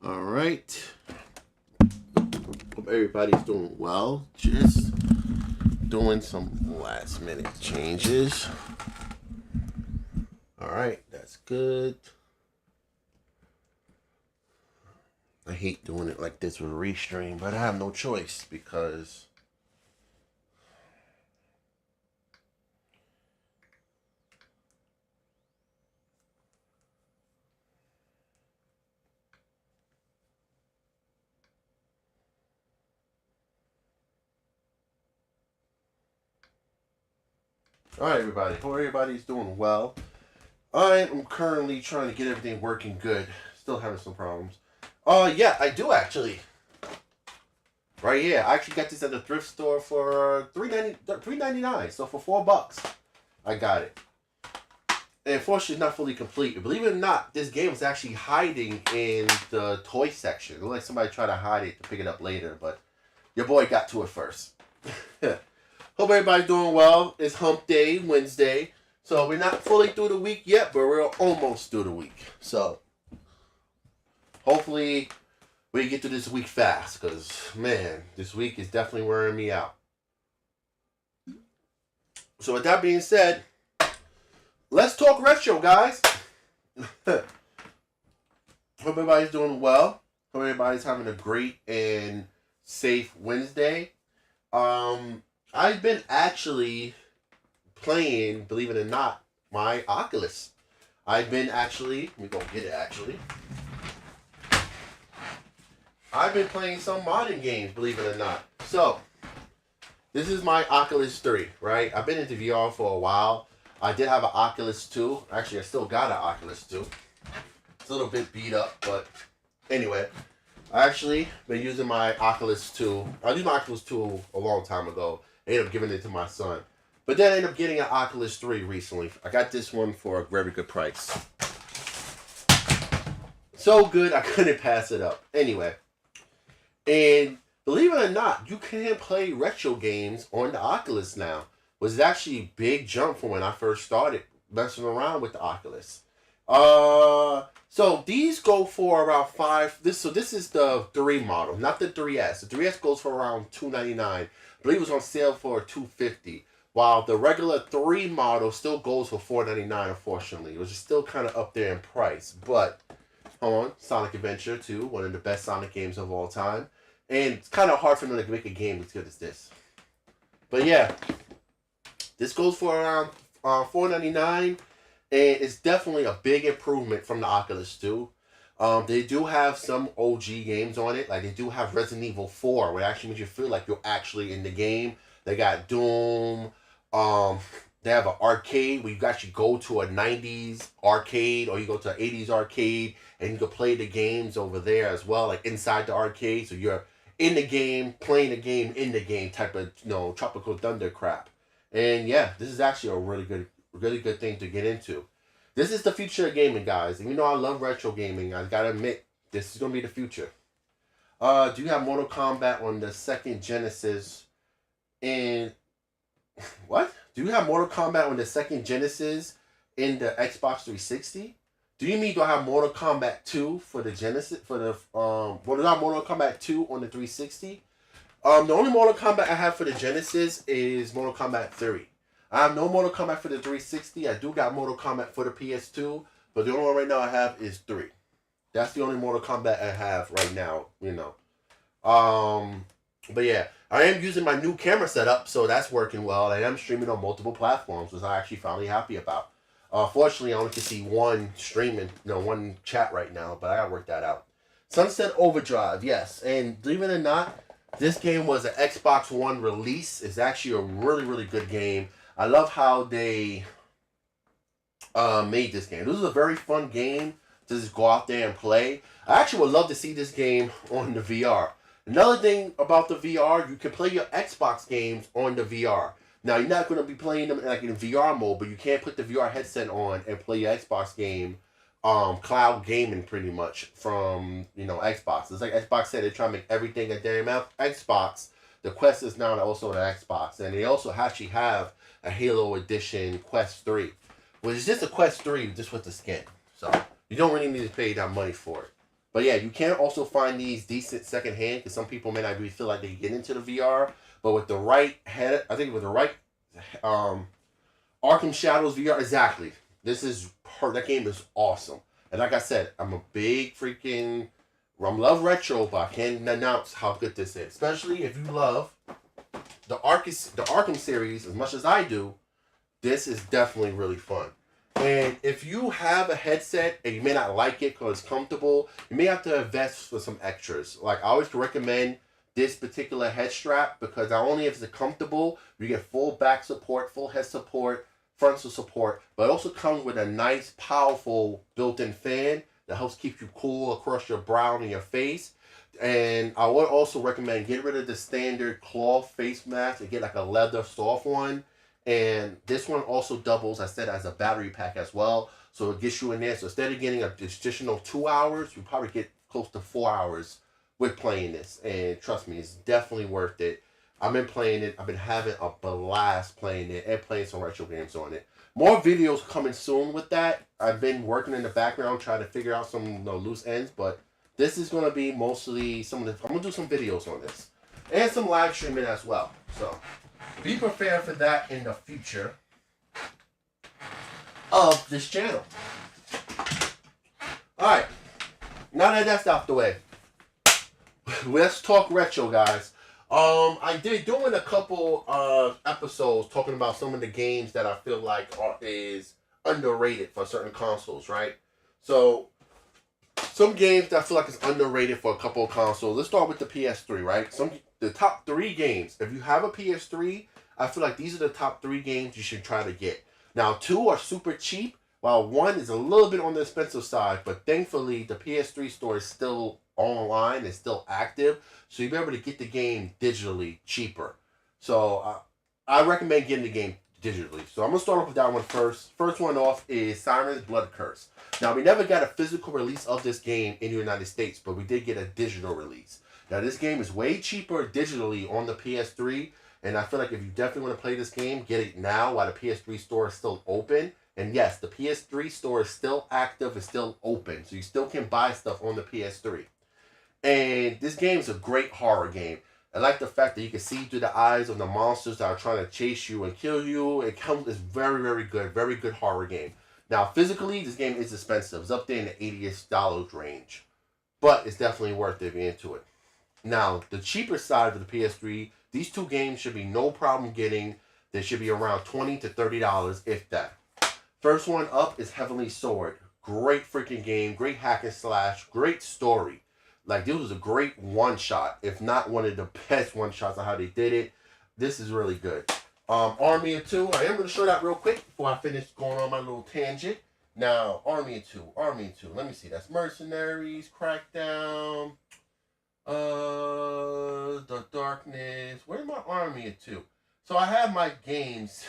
All right. Hope everybody's doing well. Just doing some last minute changes. All right, that's good. I hate doing it like this with Restream, but I have no choice because all right, everybody. Hope everybody's doing well. I am currently trying to get everything working good. Still having some problems. Yeah, I do actually. Right here, I actually got this at the thrift store for $3.99. So for $4, I got it. And unfortunately, it's not fully complete. Believe it or not, this game is actually hiding in the toy section. It looks like somebody tried to hide it to pick it up later, but your boy got to it first. Hope everybody's doing well. It's Hump Day, Wednesday. So we're not fully through the week yet, but we're almost through the week. So hopefully we get through this week fast, because, man, this week is definitely wearing me out. So with that being said, let's talk retro, guys. Hope everybody's doing well. Hope everybody's having a great and safe Wednesday. I've been actually playing, believe it or not, my Oculus. I've been actually, let me go get it actually. I've been playing some modern games, believe it or not. So, this is my Oculus 3, right? I've been into VR for a while. I did have an Oculus 2. Actually, I still got an Oculus 2. It's a little bit beat up, but anyway. I actually been using my Oculus 2. I used my Oculus 2 a long time ago. I ended up giving it to my son. But then I ended up getting an Oculus 3 recently. I got this one for a very good price. So good, I couldn't pass it up. Anyway. And believe it or not, you can play retro games on the Oculus now. It was actually a big jump from when I first started messing around with the Oculus. So these go for around this is the 3 model, not the 3S. The 3S goes for around $299. I believe it was on sale for $250. While the regular 3 model still goes for $499, unfortunately. It was just still kind of up there in price. But, hold on, Sonic Adventure 2, one of the best Sonic games of all time. And it's kind of hard for them to make a game as good as this. But yeah, this goes for around $499. And it's definitely a big improvement from the Oculus 2. They do have some OG games on it. Like, they do have Resident Evil 4, where it actually makes you feel like you're actually in the game. They got Doom. They have an arcade where you actually go to a 90s arcade, or you go to an 80s arcade, and you can play the games over there as well, like inside the arcade. So you're in the game, playing the game in the game type of, Tropical Thunder crap. And yeah, this is actually a really good thing to get into. This is the future of gaming, guys. And I love retro gaming, I gotta admit, this is gonna be the future. Do you have Mortal Kombat on the second Genesis in... What? Do you have Mortal Kombat on the second Genesis in the Xbox 360? Do you mean do I have Mortal Kombat 2 for the Genesis, for the, what is that, Mortal Kombat 2 on the 360? The only Mortal Kombat I have for the Genesis is Mortal Kombat 3. I have no Mortal Kombat for the 360. I do got Mortal Kombat for the PS2, but the only one right now I have is 3. That's the only Mortal Kombat I have right now, But yeah, I am using my new camera setup, so that's working well. I am streaming on multiple platforms, which I'm actually finally happy about. Fortunately, I only can see one streaming, one chat right now, but I gotta work that out. Sunset Overdrive, yes. And believe it or not, this game was an Xbox One release. It's actually a really, really good game. I love how they made this game. This is a very fun game to just go out there and play. I actually would love to see this game on the VR. Another thing about the VR, you can play your Xbox games on the VR. Now, you're not going to be playing them like in VR mode, but you can put the VR headset on and play your Xbox game, cloud gaming pretty much from, Xbox. It's like Xbox said, they're trying to make everything a damn Xbox. The Quest is now also an Xbox. And they also actually have a Halo Edition Quest 3, which is just a Quest 3 just with the skin. So, you don't really need to pay that money for it. But yeah, you can also find these decent secondhand because some people may not really feel like they get into the VR. But with the right head, I think with the right um, Arkham Shadows VR, exactly. That game is awesome. And like I said, I'm a big freaking love retro, but I can't announce how good this is. Especially if you love the Arkham series as much as I do. This is definitely really fun. And if you have a headset and you may not like it because it's comfortable, you may have to invest for some extras. Like I always recommend this particular head strap because not only is it comfortable, you get full back support, full head support, frontal support, but it also comes with a nice, powerful built-in fan that helps keep you cool across your brow and your face. And I would also recommend get rid of the standard cloth face mask and get like a leather soft one. And this one also doubles, I said, as a battery pack as well. So it gets you in there. So instead of getting an additional 2 hours, you probably get close to 4 hours with playing this. And trust me, it's definitely worth it. I've been playing it. I've been having a blast playing it and playing some retro games on it. More videos coming soon with that. I've been working in the background trying to figure out some loose ends, but this is going to be mostly I'm going to do some videos on this. And some live streaming as well. So be prepared for that in the future of this channel. Alright. Now that that's out the way, let's talk retro, guys. I did doing a couple episodes talking about some of the games that I feel like is underrated for certain consoles, right? So some games that I feel like is underrated for a couple of consoles. Let's start with the PS3, right? The top 3 games. If you have a PS3, I feel like these are the top 3 games you should try to get. Now, 2 are super cheap, while 1 is a little bit on the expensive side, but thankfully the PS3 store is still online, it's still active, so you'll be able to get the game digitally cheaper. So I recommend getting the game digitally. So I'm going to start off with that one first. First one off is Siren's Blood Curse. Now, we never got a physical release of this game in the United States, but we did get a digital release. Now, this game is way cheaper digitally on the PS3, and I feel like if you definitely want to play this game, get it now while the PS3 store is still open. And yes, the PS3 store is still active, it's still open, so you still can buy stuff on the PS3. And this game is a great horror game. I like the fact that you can see through the eyes of the monsters that are trying to chase you and kill you. It's very, very good horror game. Now, physically, this game is expensive. It's up there in the $80 range. But it's definitely worth it if you're into it. Now, the cheaper side of the PS3, these 2 games should be no problem getting. They should be around $20 to $30, if that. First one up is Heavenly Sword. Great freaking game. Great hack and slash. Great story. Like, this was a great one-shot, if not one of the best one-shots of how they did it. This is really good. Army of Two. I am going to show that real quick before I finish going on my little tangent. Now, Army of Two. Let me see. That's Mercenaries, Crackdown, The Darkness. Where's my Army of Two? So I have my games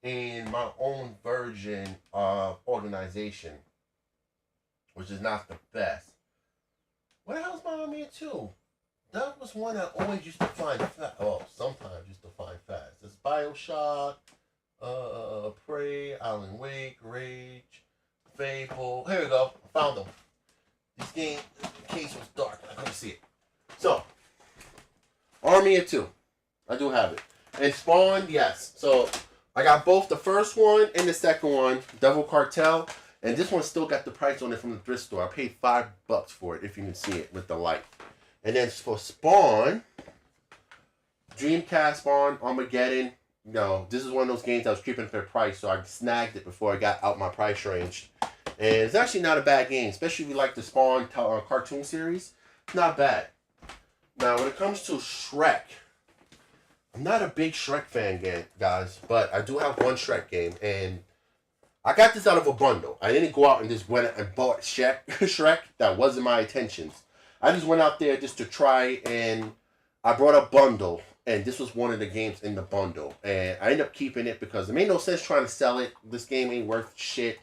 in my own version of organization, which is not the best. What the hell's my Army of Two? That was one I always used to find fast. Oh, sometimes used to find fast. There's BioShock, Prey, Alan Wake, Rage, Fable. Here we go. I found them. This game, the case was dark. I couldn't see it. So, Army of Two. I do have it. And Spawn, yes. So, I got both the first one and the second one, Devil Cartel. And this one still got the price on it from the thrift store. I paid $5 for it, if you can see it with the light. And then for Spawn, Dreamcast Spawn, Armageddon. No, this is one of those games that was creeping for the price, so I snagged it before I got out my price range. And it's actually not a bad game, especially if you like the Spawn cartoon series. It's not bad. Now, when it comes to Shrek, I'm not a big Shrek fan, guys, but I do have one Shrek game, and I got this out of a bundle. I didn't go out and just went and bought Shrek. That wasn't my intentions. I just went out there just to try, and I brought a bundle, and this was one of the games in the bundle. And I ended up keeping it because it made no sense trying to sell it. This game ain't worth shit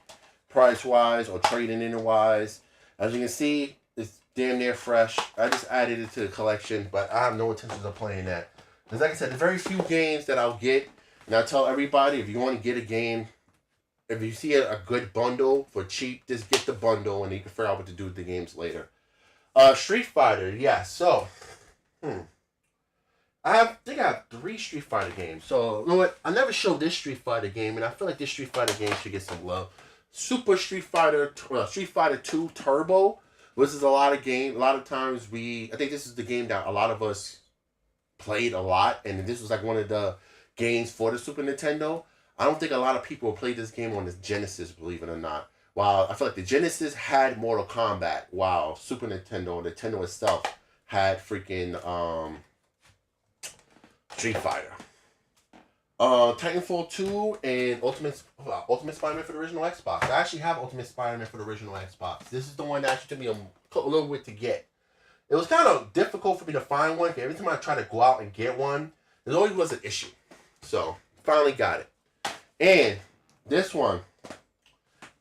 price-wise or trading in-wise. As you can see, it's damn near fresh. I just added it to the collection, but I have no intentions of playing that. Because like I said, there's very few games that I'll get. And I tell everybody, if you want to get a game, if you see a good bundle for cheap, just get the bundle and you can figure out what to do with the games later. Street Fighter, yeah. So, hmm. think I have 3 Street Fighter games. So, you know what? I never showed this Street Fighter game, and I feel like this Street Fighter game should get some love. Super Street Fighter, Street Fighter 2 Turbo. This is a lot of game. A lot of times I think this is the game that a lot of us played a lot, and this was like one of the games for the Super Nintendo. I don't think a lot of people played this game on the Genesis, believe it or not. While I feel like the Genesis had Mortal Kombat, while Super Nintendo itself, had freaking Street Fighter. Titanfall 2 and Ultimate Spider-Man for the original Xbox. I actually have Ultimate Spider-Man for the original Xbox. This is the one that actually took me a little bit to get. It was kind of difficult for me to find one. Every time I tried to go out and get one, there always was an issue. So, finally got it. And this one,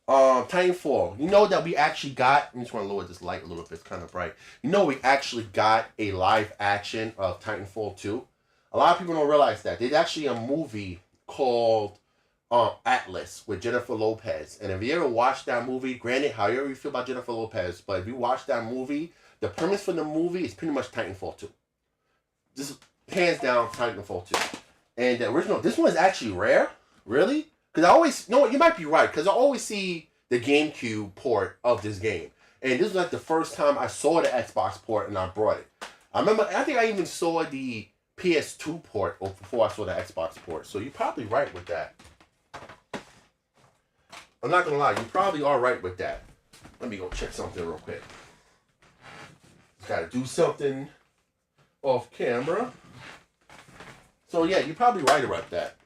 Titanfall. You know that we actually got, I just want to lower this light a little bit, it's kind of bright. You know we actually got a live action of Titanfall 2. A lot of people don't realize that. There's actually a movie called Atlas with Jennifer Lopez. And if you ever watched that movie, granted, however you feel about Jennifer Lopez, but if you watch that movie, the premise for the movie is pretty much Titanfall 2. This is hands down Titanfall 2. And the original, this one is actually rare. Really? Because I always, you know what, you might be right. Because I always see the GameCube port of this game. And this was like the first time I saw the Xbox port and I brought it. I think I even saw the PS2 port before I saw the Xbox port. So you're probably right with that. I'm not going to lie. You probably are right with that. Let me go check something real quick. Got to do something off camera. So yeah, you're probably right about that.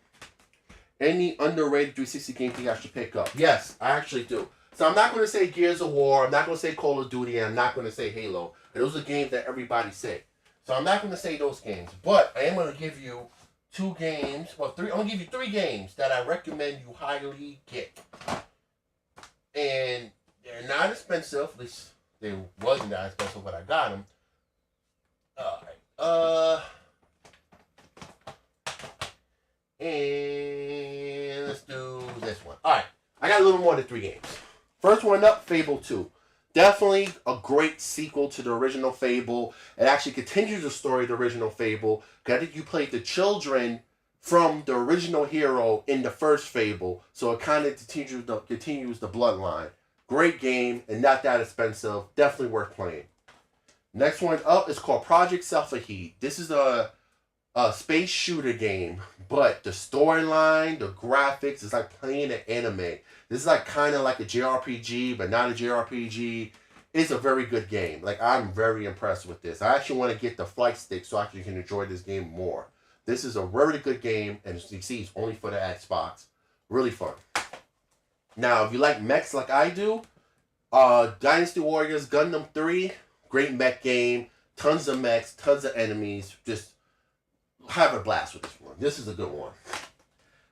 Any underrated 360 game thing I should pick up? Yes, I actually do. So I'm not going to say Gears of War. I'm not going to say Call of Duty. And I'm not going to say Halo. And those are games that everybody say. So I'm not going to say those games. But I am going to give you 2 games. Well, 3. I'm going to give you 3 games that I recommend you highly get. And they're not expensive. At least they wasn't that expensive when I got them. Alright. And let's do this one. Alright. I got a little more than 3 games. First one up, Fable 2. Definitely a great sequel to the original Fable. It actually continues the story of the original Fable. I think you played the children from the original hero in the first Fable. So it kind of continues the bloodline. Great game and not that expensive. Definitely worth playing. Next one up is called Project Self-Heat. This is a space shooter game. But the storyline, the graphics, it's like playing an anime. This is like kind of like a JRPG, but not a JRPG. It's a very good game. Like, I'm very impressed with this. I actually want to get the flight stick so I can enjoy this game more. This is a really good game, and as you see, it's only for the Xbox. Really fun. Now, if you like mechs like I do, Dynasty Warriors Gundam 3, great mech game. Tons of mechs, tons of enemies. Just have a blast with this one. This is a good one.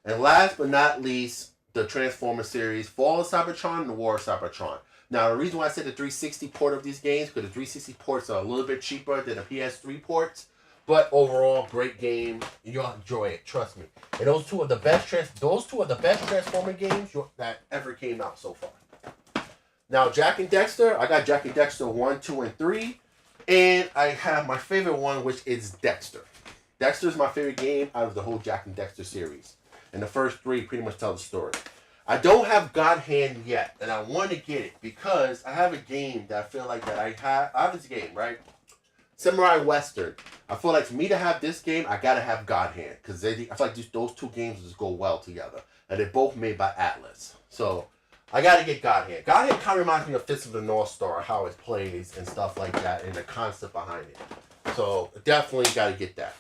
And last but not least, the Transformers series, Fall of Cybertron and the War of Cybertron. Now, the reason why I said the 360 port of these games, because the 360 ports are a little bit cheaper than the PS3 ports, but overall, great game. You'll enjoy it, trust me. And those two are the best Transformer games that ever came out so far. Now, Jak and Dexter, I got Jak and Dexter 1, 2, and 3, and I have my favorite one, which is Dexter. Dexter is my favorite game out of the whole Jak and Dexter series. And the first 3 pretty much tell the story. I don't have God Hand yet, and I want to get it because I have a game that I feel like that I have this game, right? Samurai Western. I feel like for me to have this game, I gotta have God Hand because I feel like those 2 games just go well together, and they're both made by Atlas. So I gotta get God Hand. God Hand kind of reminds me of Fist of the North Star, how it plays and stuff like that, and the concept behind it. So definitely gotta get that.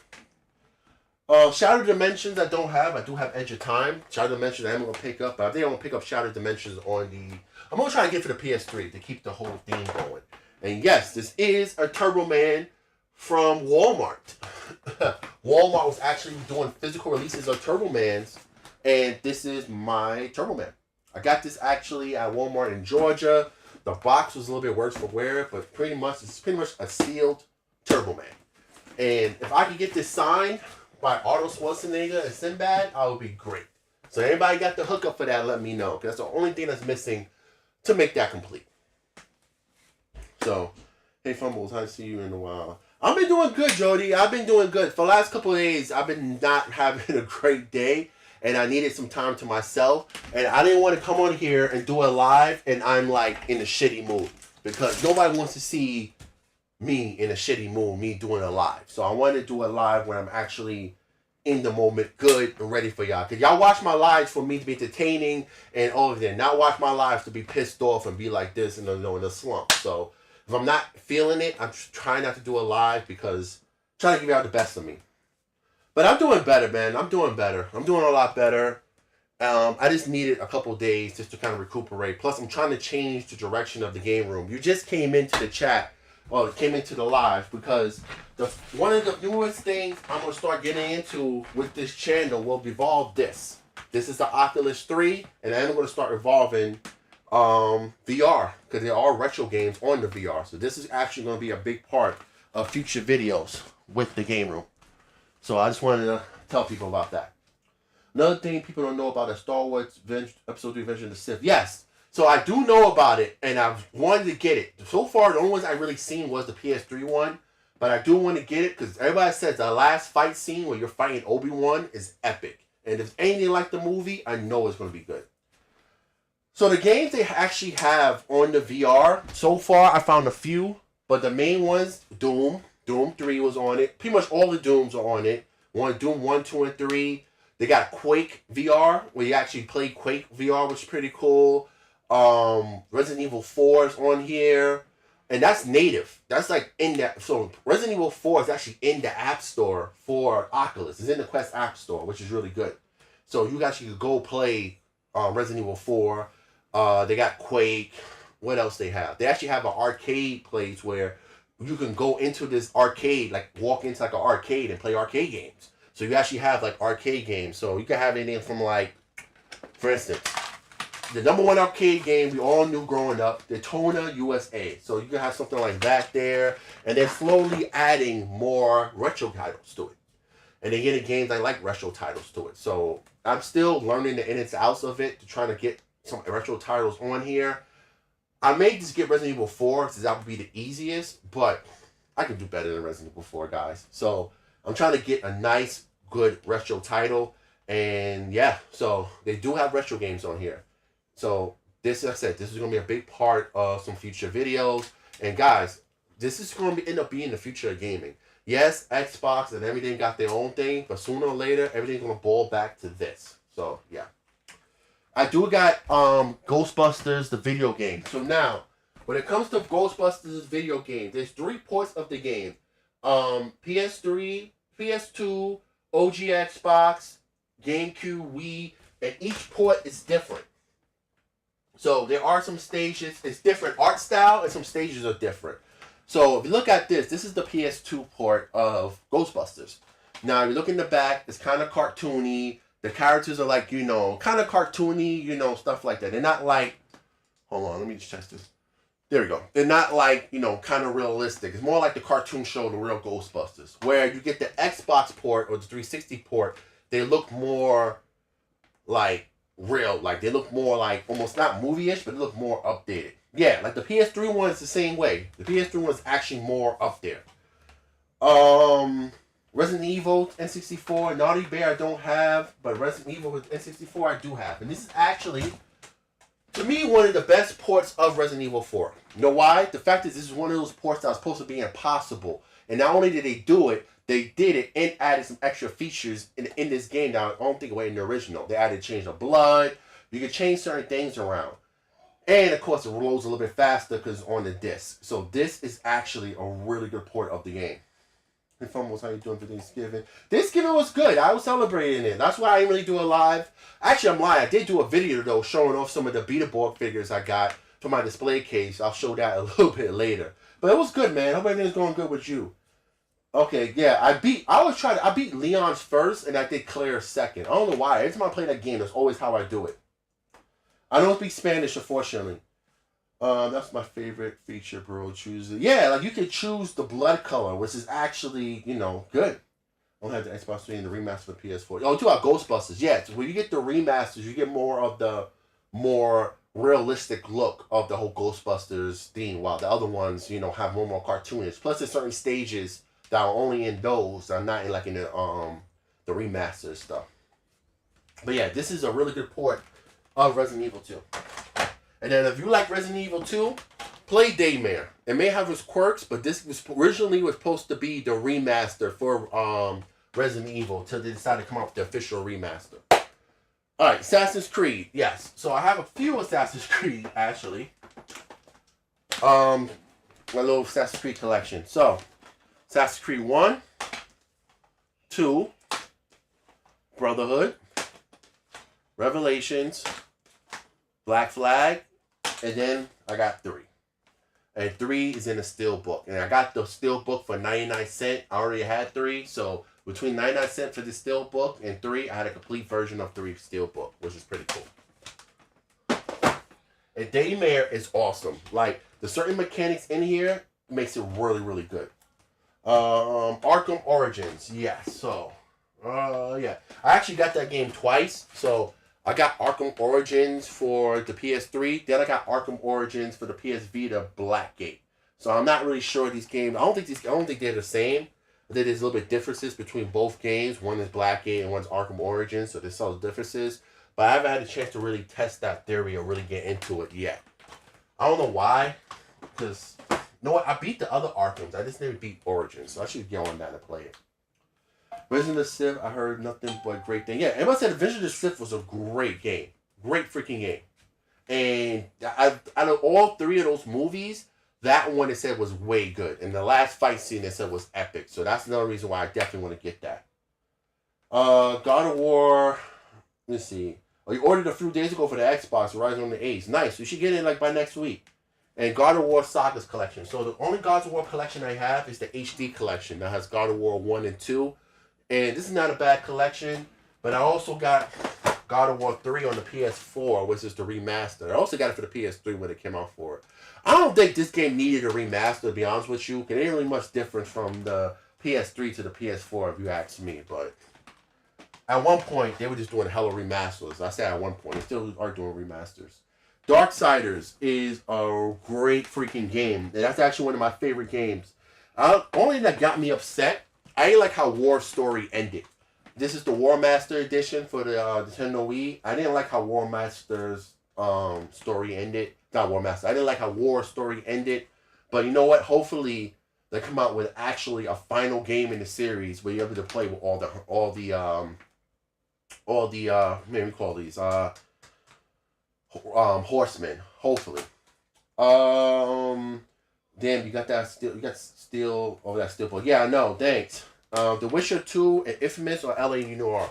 Shattered Dimensions I don't have. I do have Edge of Time. Shattered Dimensions I am going to pick up. But I think I'm going to pick up Shattered Dimensions on the... I'm going to try to get for the PS3 to keep the whole theme going. And yes, this is a Turbo Man from Walmart. Walmart was actually doing physical releases of Turbo Mans. And this is my Turbo Man. I got this actually at Walmart in Georgia. The box was a little bit worse for wear. But it's pretty much a sealed Turbo Man. And if I could get this signed by Arnold Schwarzenegger and Sinbad, I would be great. So anybody got the hookup for that, let me know. Because that's the only thing that's missing to make that complete. So, Hey Fumbles, I see you in a while. I've been doing good, Jody. I've been doing good. For the last couple of days, I've been not having a great day, and I needed some time to myself. And I didn't want to come on here and do a live, and I'm like in a shitty mood because nobody wants to see me in a shitty mood, me doing a live. So I wanted to do a live when I'm actually in the moment, good and ready for y'all. Cause y'all watch my lives for me to be entertaining and all of that. Not watch my lives to be pissed off and be like this and in a slump. So if I'm not feeling it, I'm trying not to do a live because I'm trying to give y'all the best of me. But I'm doing better, man. I'm doing better. I'm doing a lot better. I just needed a couple days just to kind of recuperate. Plus, I'm trying to change the direction of the game room. You just came into the chat, or came into the live because one of the newest things I'm gonna start getting into with this channel will evolve this. This is the Oculus 3, and then I'm gonna start evolving VR because there are retro games on the VR. So this is actually gonna be a big part of future videos with the game room. So I just wanted to tell people about that. Another thing people don't know about is Star Wars Episode 3 Revenge of the Sith. Yes. So I do know about it, and I've wanted to get it. So far, the only ones I really seen was the PS3 one, but I do want to get it because everybody says the last fight scene where you're fighting Obi-Wan is epic. And if it's anything like the movie, I know it's going to be good. So the games they actually have on the VR, so far I found a few, but the main ones, Doom 3 was on it. Pretty much all the Dooms are on it. Doom 1, 2, and 3. They got Quake VR, where you actually play Quake VR, which is pretty cool. Resident Evil 4 is on here, and that's native. That's like in that. So Resident Evil 4 is actually in the App Store for Oculus. It's in the Quest App Store, which is really good. So you actually could go play Resident Evil 4. They got Quake. What else they have? They actually have an arcade place where you can go into this arcade, like walk into like an arcade and play arcade games. So you actually have like arcade games. So you can have anything from like, for instance, the #1 arcade game we all knew growing up, Daytona USA. So you can have something like that there. And they're slowly adding more retro titles to it. And they're getting games that like retro titles to it. So I'm still learning the ins and outs of it to try to get some retro titles on here. I may just get Resident Evil 4 because that would be the easiest. But I can do better than Resident Evil 4, guys. So I'm trying to get a nice, good retro title. And yeah, so they do have retro games on here. So this, like I said, this is going to be a big part of some future videos. And guys, this is going to end up being the future of gaming. Yes, Xbox and everything got their own thing, but sooner or later, everything's going to boil back to this. So yeah. I do got Ghostbusters, the video game. So now, when it comes to Ghostbusters video game, there's 3 ports of the game. PS3, PS2, OG Xbox, GameCube, Wii, and each port is different. So there are some stages, it's different art style, and some stages are different. So if you look at this, this is the PS2 port of Ghostbusters. Now, if you look in the back, it's kind of cartoony. The characters are like, kind of cartoony, stuff like that. They're not like, hold on, let me just test this. There we go. They're not like, kind of realistic. It's more like the cartoon show, The Real Ghostbusters. Where you get the Xbox port or the 360 port, they look more like real. Like, they look more like, almost not movie-ish, but they look more updated. Yeah, like the PS3 one is the same way. The PS3 one is actually more up there. Resident Evil N64, Naughty Bear I don't have, but Resident Evil with N64 I do have. And this is actually, to me, one of the best ports of Resident Evil 4. You know why? The fact is, this is one of those ports that was supposed to be impossible. And not only did they do it, they did it and added some extra features in this game that I don't think were in the original. They added change of blood. You can change certain things around. And, of course, it loads a little bit faster because it's on the disc. So this is actually a really good port of the game. Hey, Fumbles, how you doing for Thanksgiving? Thanksgiving was good. I was celebrating it. That's why I didn't really do a live. Actually, I'm lying. I did do a video, though, showing off some of the Beetleborg figures I got for my display case. I'll show that a little bit later. But it was good, man. Hope everything's going good with you. Okay, yeah. I beat Leon's first, and I did Claire's second. I don't know why. Every time I play that game, that's always how I do it. I don't speak Spanish, unfortunately. That's my favorite feature, bro. Choose it. Yeah, like you can choose the blood color, which is actually, good. I don't have the Xbox 3 and the remaster for the PS4. Oh, you about Ghostbusters. Yeah, so when you get the remasters, you get more of the more realistic look of the whole Ghostbusters theme, while the other ones, have more cartoonish. Plus, there's certain stages that are only in those, that are not in like in the remastered stuff. But yeah, this is a really good port of Resident Evil 2. And then if you like Resident Evil 2, play Daymare. It may have its quirks, but this was originally supposed to be the remaster for Resident Evil till they decided to come out with the official remaster. Alright, Assassin's Creed, yes. So I have a few Assassin's Creed, actually. My little Assassin's Creed collection. So, Assassin's Creed 1, 2, Brotherhood, Revelations, Black Flag, and then I got 3. And 3 is in a steel book. And I got the steel book for 99 cents. I already had 3, so between 99 cents for the steel book and 3, I had a complete version of 3 steel book, which is pretty cool. And Daymare is awesome. Like, the certain mechanics in here makes it really, really good. Arkham Origins, yes. So, yeah. I actually got that game twice. So, I got Arkham Origins for the PS3. Then I got Arkham Origins for the PS Vita Blackgate. So, I'm not really sure these games. I don't think they're the same. There's a little bit differences between both games. One is Blackgate and one's Arkham Origins, so there's some differences. But I haven't had a chance to really test that theory or really get into it yet. I don't know why, because you know what? I beat the other Arkhams. I just never beat Origins, so I should get on that and play it. Resident of the Sith, I heard nothing but great things. Yeah, everybody said Vision of the Sith was a great game, great freaking game. And out of all 3 of those movies, that one it said was way good. And the last fight scene they said was epic. So that's another reason why I definitely want to get that. God of War. Let's see. Oh, you ordered a few days ago for the Xbox, Rise on the 8th. Nice. You should get it like by next week. And God of War Sagas collection. So the only God of War collection I have is the HD collection that has God of War 1 and 2. And this is not a bad collection. But I also got God of War 3 on the PS4, which is the remaster. I also got it for the PS3 when it came out for it. I don't think this game needed a remaster, to be honest with you. Because it ain't really much difference from the PS3 to the PS4, if you ask me. But at one point, they were just doing hella remasters. I say at one point. They still are doing remasters. Darksiders is a great freaking game. And that's actually one of my favorite games. Only that got me upset, I didn't like how War Story ended. This is the War Master edition for the Nintendo Wii. I didn't like how War Master's story ended. Not War Master. I didn't like how War Story ended. But you know what? Hopefully they come out with actually a final game in the series where you're able to play with all the what we call these horsemen. Hopefully. Damn, you got that steel. You got steel over that steel book. Yeah, I know. Thanks. The Witcher 2 and Infamous or LA Noire.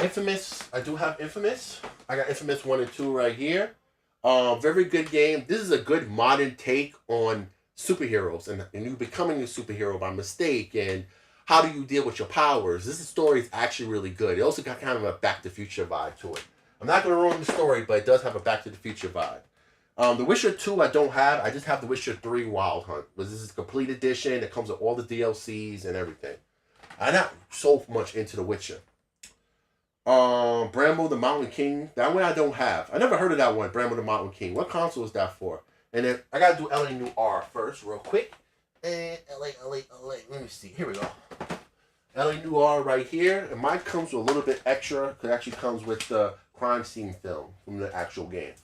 Infamous. I do have Infamous. I got Infamous 1 and 2 right here. Very good game. This is a good modern take on superheroes and you becoming a superhero by mistake and how do you deal with your powers. This story is actually really good. It also got kind of a Back to the Future vibe to it. I'm not going to ruin the story, but it does have a Back to the Future vibe. The Witcher 2 I don't have. I just have the Witcher 3 Wild Hunt. This is a complete edition. It comes with all the DLCs and everything. I'm not so much into The Witcher. Bramble the Mountain King. That one I don't have. I never heard of that one, Bramble the Mountain King. What console is that for? And then I gotta do LA Noire first, real quick. And LA. Let me see. Here we go. LA Noire right here. And mine comes with a little bit extra. Because it actually comes with the crime scene film from the actual game.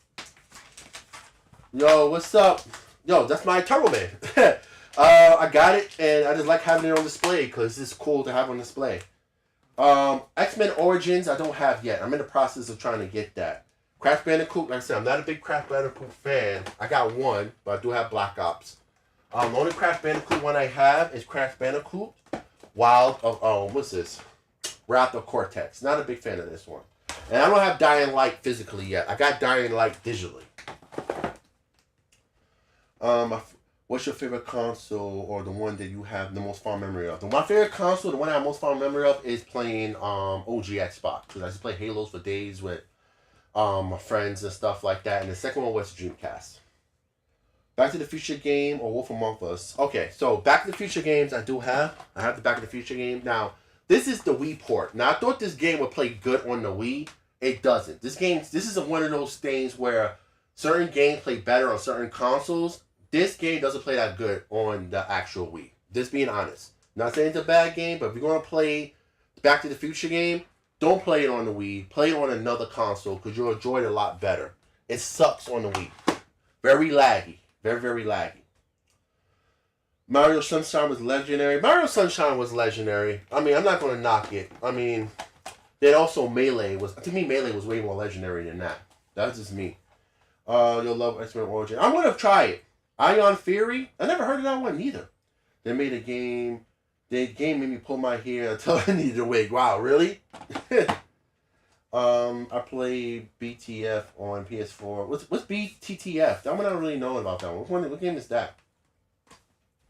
Yo, what's up? Yo, that's my Turbo Man. I got it, and I just like having it on display because it's cool to have on display. X-Men Origins, I don't have yet. I'm in the process of trying to get that. Crash Bandicoot, like I said, I'm not a big Crash Bandicoot fan. I got one, but I do have Black Ops. The only Crash Bandicoot one I have is Crash Bandicoot Wild of, what's this? Wrath of Cortex. Not a big fan of this one. And I don't have Dying Light physically yet. I got Dying Light digitally. What's your favorite console or the one that you have the most fond memory of? My favorite console, the one I have most fond memory of, is playing OG Xbox. Because I used to play Halos for days with my friends and stuff like that. And the second one was Dreamcast. Back to the Future game or Wolf Among Us? Okay, so Back to the Future games I do have. I have the Back to the Future game. Now, this is the Wii port. Now, I thought this game would play good on the Wii. It doesn't. This is one of those things where certain games play better on certain consoles. This game doesn't play that good on the actual Wii. Just being honest. Not saying it's a bad game, but if you're going to play Back to the Future game, don't play it on the Wii. Play it on another console because you'll enjoy it a lot better. It sucks on the Wii. Very laggy. Very, very laggy. Mario Sunshine was legendary. Mario Sunshine was legendary. I mean, I'm not going to knock it. I mean, then also Melee was... To me, Melee was way more legendary than that. That's just me. You'll love X-Men Origin. I'm going to try it. Ion Fury? I never heard of that one either. They made a game... The game made me pull my hair until I needed a wig. Wow, really? I played BTF on PS4. What's BTTF? That one I don't really know about that one. What game is that?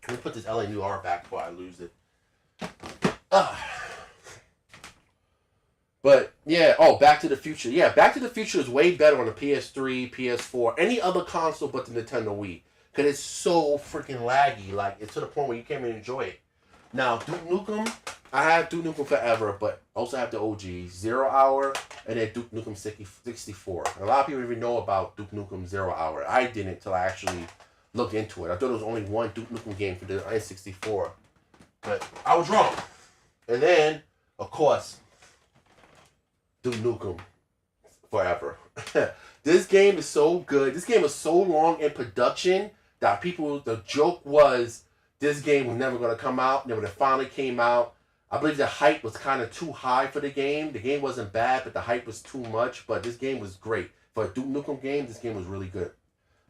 Let me put this LA Noir back before I lose it. But, yeah. Oh, Back to the Future. Yeah, Back to the Future is way better on the PS3, PS4, any other console but the Nintendo Wii. Because it's so freaking laggy. Like, it's to the point where you can't even enjoy it. Now, Duke Nukem, I have Duke Nukem Forever, but also have the OG 0 Hour and then Duke Nukem 64. A lot of people even know about Duke Nukem 0 Hour. I didn't until I actually looked into it. I thought there was only one Duke Nukem game for the N64. But I was wrong. And then, of course, Duke Nukem Forever. This game is so good. This game was so long in production that the joke was, this game was never going to come out. Then when it finally came out, I believe the hype was kind of too high for the game. The game wasn't bad, but the hype was too much. But this game was great. For a Duke Nukem game, this game was really good.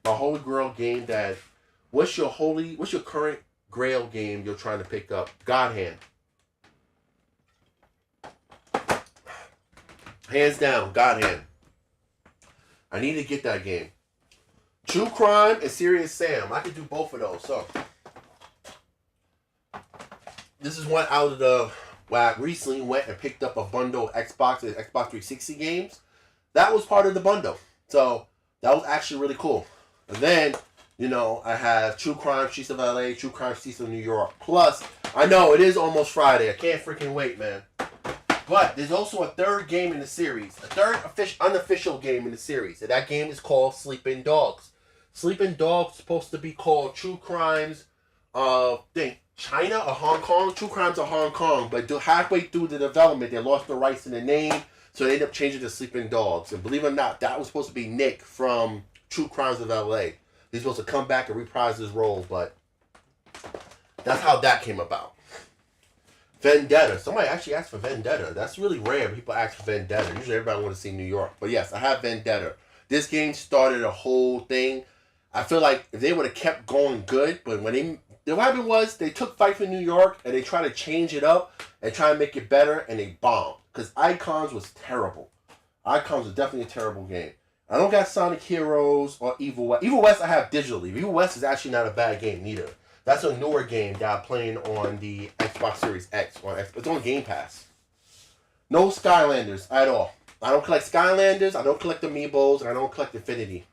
My Holy Grail game that... What's your current Grail game you're trying to pick up? God Hand. Hands down, God Hand. I need to get that game. True Crime and Serious Sam. I could do both of those. So... This is one out of the... Where I recently went and picked up a bundle of Xbox and Xbox 360 games. That was part of the bundle. So, that was actually really cool. And then, you know, I have True Crime Streets of LA, True Crime Streets of New York. Plus, I know, it is almost Friday. I can't freaking wait, man. But, there's also a third game in the series. A third unofficial game in the series. And that game is called Sleeping Dogs. Sleeping Dogs is supposed to be called True Crimes of... China or Hong Kong? True Crimes of Hong Kong. But halfway through the development, they lost the rights to the name, so they ended up changing to Sleeping Dogs. And believe it or not, that was supposed to be Nick from True Crimes of LA. He's supposed to come back and reprise his role, but that's how that came about. Vendetta. Somebody actually asked for Vendetta. That's really rare. People ask for Vendetta. Usually everybody wants to see New York. But yes, I have Vendetta. This game started a whole thing. I feel like if they would have kept going good, but when what happened was they took Fight for New York and they tried to change it up and try to make it better, and they bombed. Because Icons was terrible. Icons was definitely a terrible game. I don't got Sonic Heroes or Evil West. Evil West I have digitally. Evil West is actually not a bad game neither. That's a newer game that I'm playing on the Xbox Series X. It's on Game Pass. No Skylanders at all. I don't collect Skylanders, I don't collect Amiibos, and I don't collect Infinity.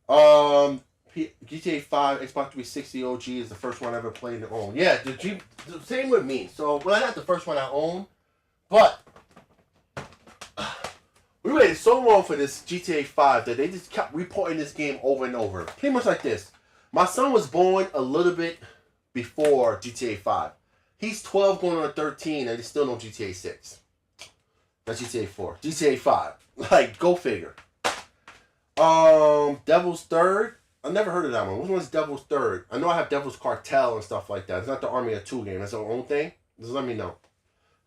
GTA 5 Xbox 360 OG is the first one I ever played and owned. Yeah, the same with me. So, well, not the first one I owned, but we waited so long for this GTA 5 that they just kept reporting this game over and over. Pretty much like this. My son was born a little bit before GTA 5. He's 12 going on 13 and there's still no GTA 6. That's GTA 4. GTA 5. Like, go figure. Devil's Third. I never heard of that one. Which one's Devil's Third? I know I have Devil's Cartel and stuff like that. It's not the Army of Two game. That's their own thing. Just let me know.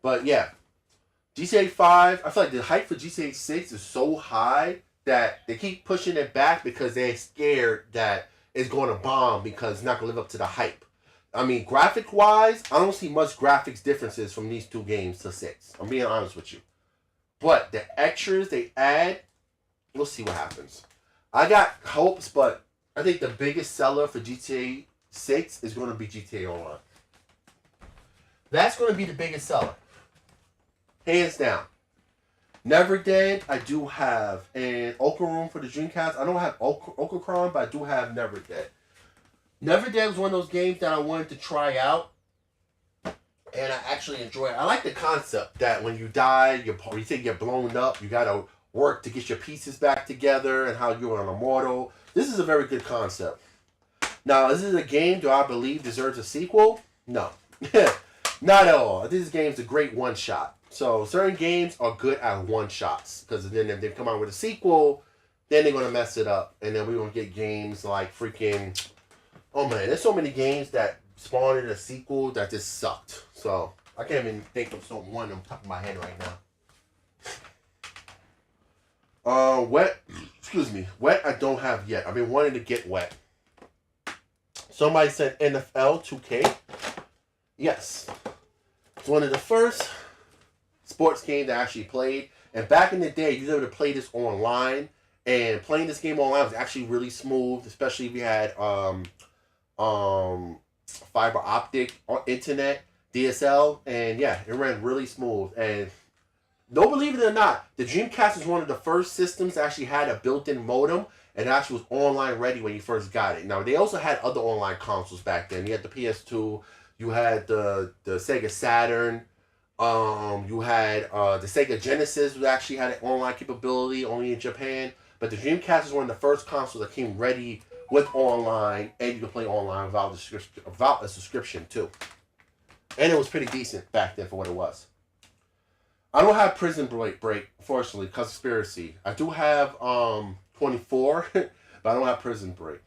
But yeah. GTA 5, I feel like the hype for GTA 6 is so high that they keep pushing it back because they're scared that it's going to bomb because it's not going to live up to the hype. I mean, graphic-wise, I don't see much graphics differences from these two games to 6. I'm being honest with you. But the extras they add, we'll see what happens. I got hopes, but I think the biggest seller for GTA 6 is going to be GTA Online. That's going to be the biggest seller. Hands down. Never Dead, I do have. And Ochre Room for the Dreamcast, I don't have Ochre Cron, but I do have Never Dead. Never Dead was one of those games that I wanted to try out. And I actually enjoy it. I like the concept that when you die, you think you're blown up, you gotta work to get your pieces back together, and how you're an immortal. This is a very good concept. Now, is this a game do I believe deserves a sequel? No. Not at all. This game's a great one shot. So certain games are good at one shots. Because then if they come out with a sequel, then they're gonna mess it up. And then we're gonna get games like freaking, oh man, there's so many games that spawned in a sequel that just sucked. So I can't even think of one on top of my head right now. Wet, excuse me, Wet I don't have yet. I've been wanting to get Wet. Somebody said NFL 2K. Yes. It's one of the first sports games I actually played. And back in the day, you were able to play this online. And playing this game online was actually really smooth, especially if you had fiber optic internet, DSL. And yeah, it ran really smooth. And don't believe it or not, the Dreamcast was one of the first systems that actually had a built-in modem. And it actually was online ready when you first got it. Now, they also had other online consoles back then. You had the PS2, you had the Sega Saturn, you had the Sega Genesis, which actually had an online capability only in Japan. But the Dreamcast was one of the first consoles that came ready with online, and you could play online without a subscription too. And it was pretty decent back then for what it was. I don't have Prison Break, unfortunately, conspiracy. I do have 24, but I don't have Prison Break.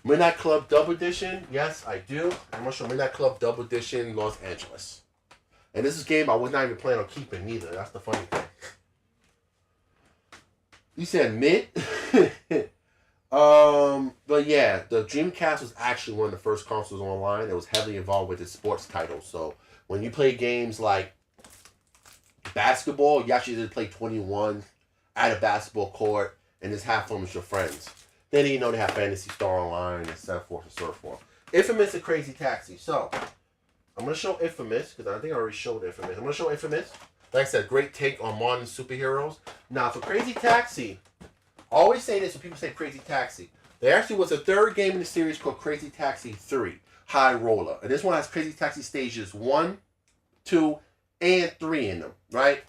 Midnight Club Double Edition, yes, I do. I'm going to show Midnight Club Double Edition Los Angeles. And this is a game I was not even planning on keeping either. That's the funny thing. You said mid? But yeah, the Dreamcast was actually one of the first consoles online that was heavily involved with its sports titles. So when you play games like basketball, you actually did play 21 at a basketball court and just have fun with your friends. Then you know they have Fantasy Star Online and so forth and so forth. Infamous and Crazy Taxi. So I'm gonna show Infamous because I think I already showed Infamous. I'm gonna show Infamous. Like I said, great take on modern superheroes. Now for Crazy Taxi, I always say this when people say Crazy Taxi. There actually was a third game in the series called Crazy Taxi 3, High Roller. And this one has Crazy Taxi stages 1, 2, and 3 in them, right?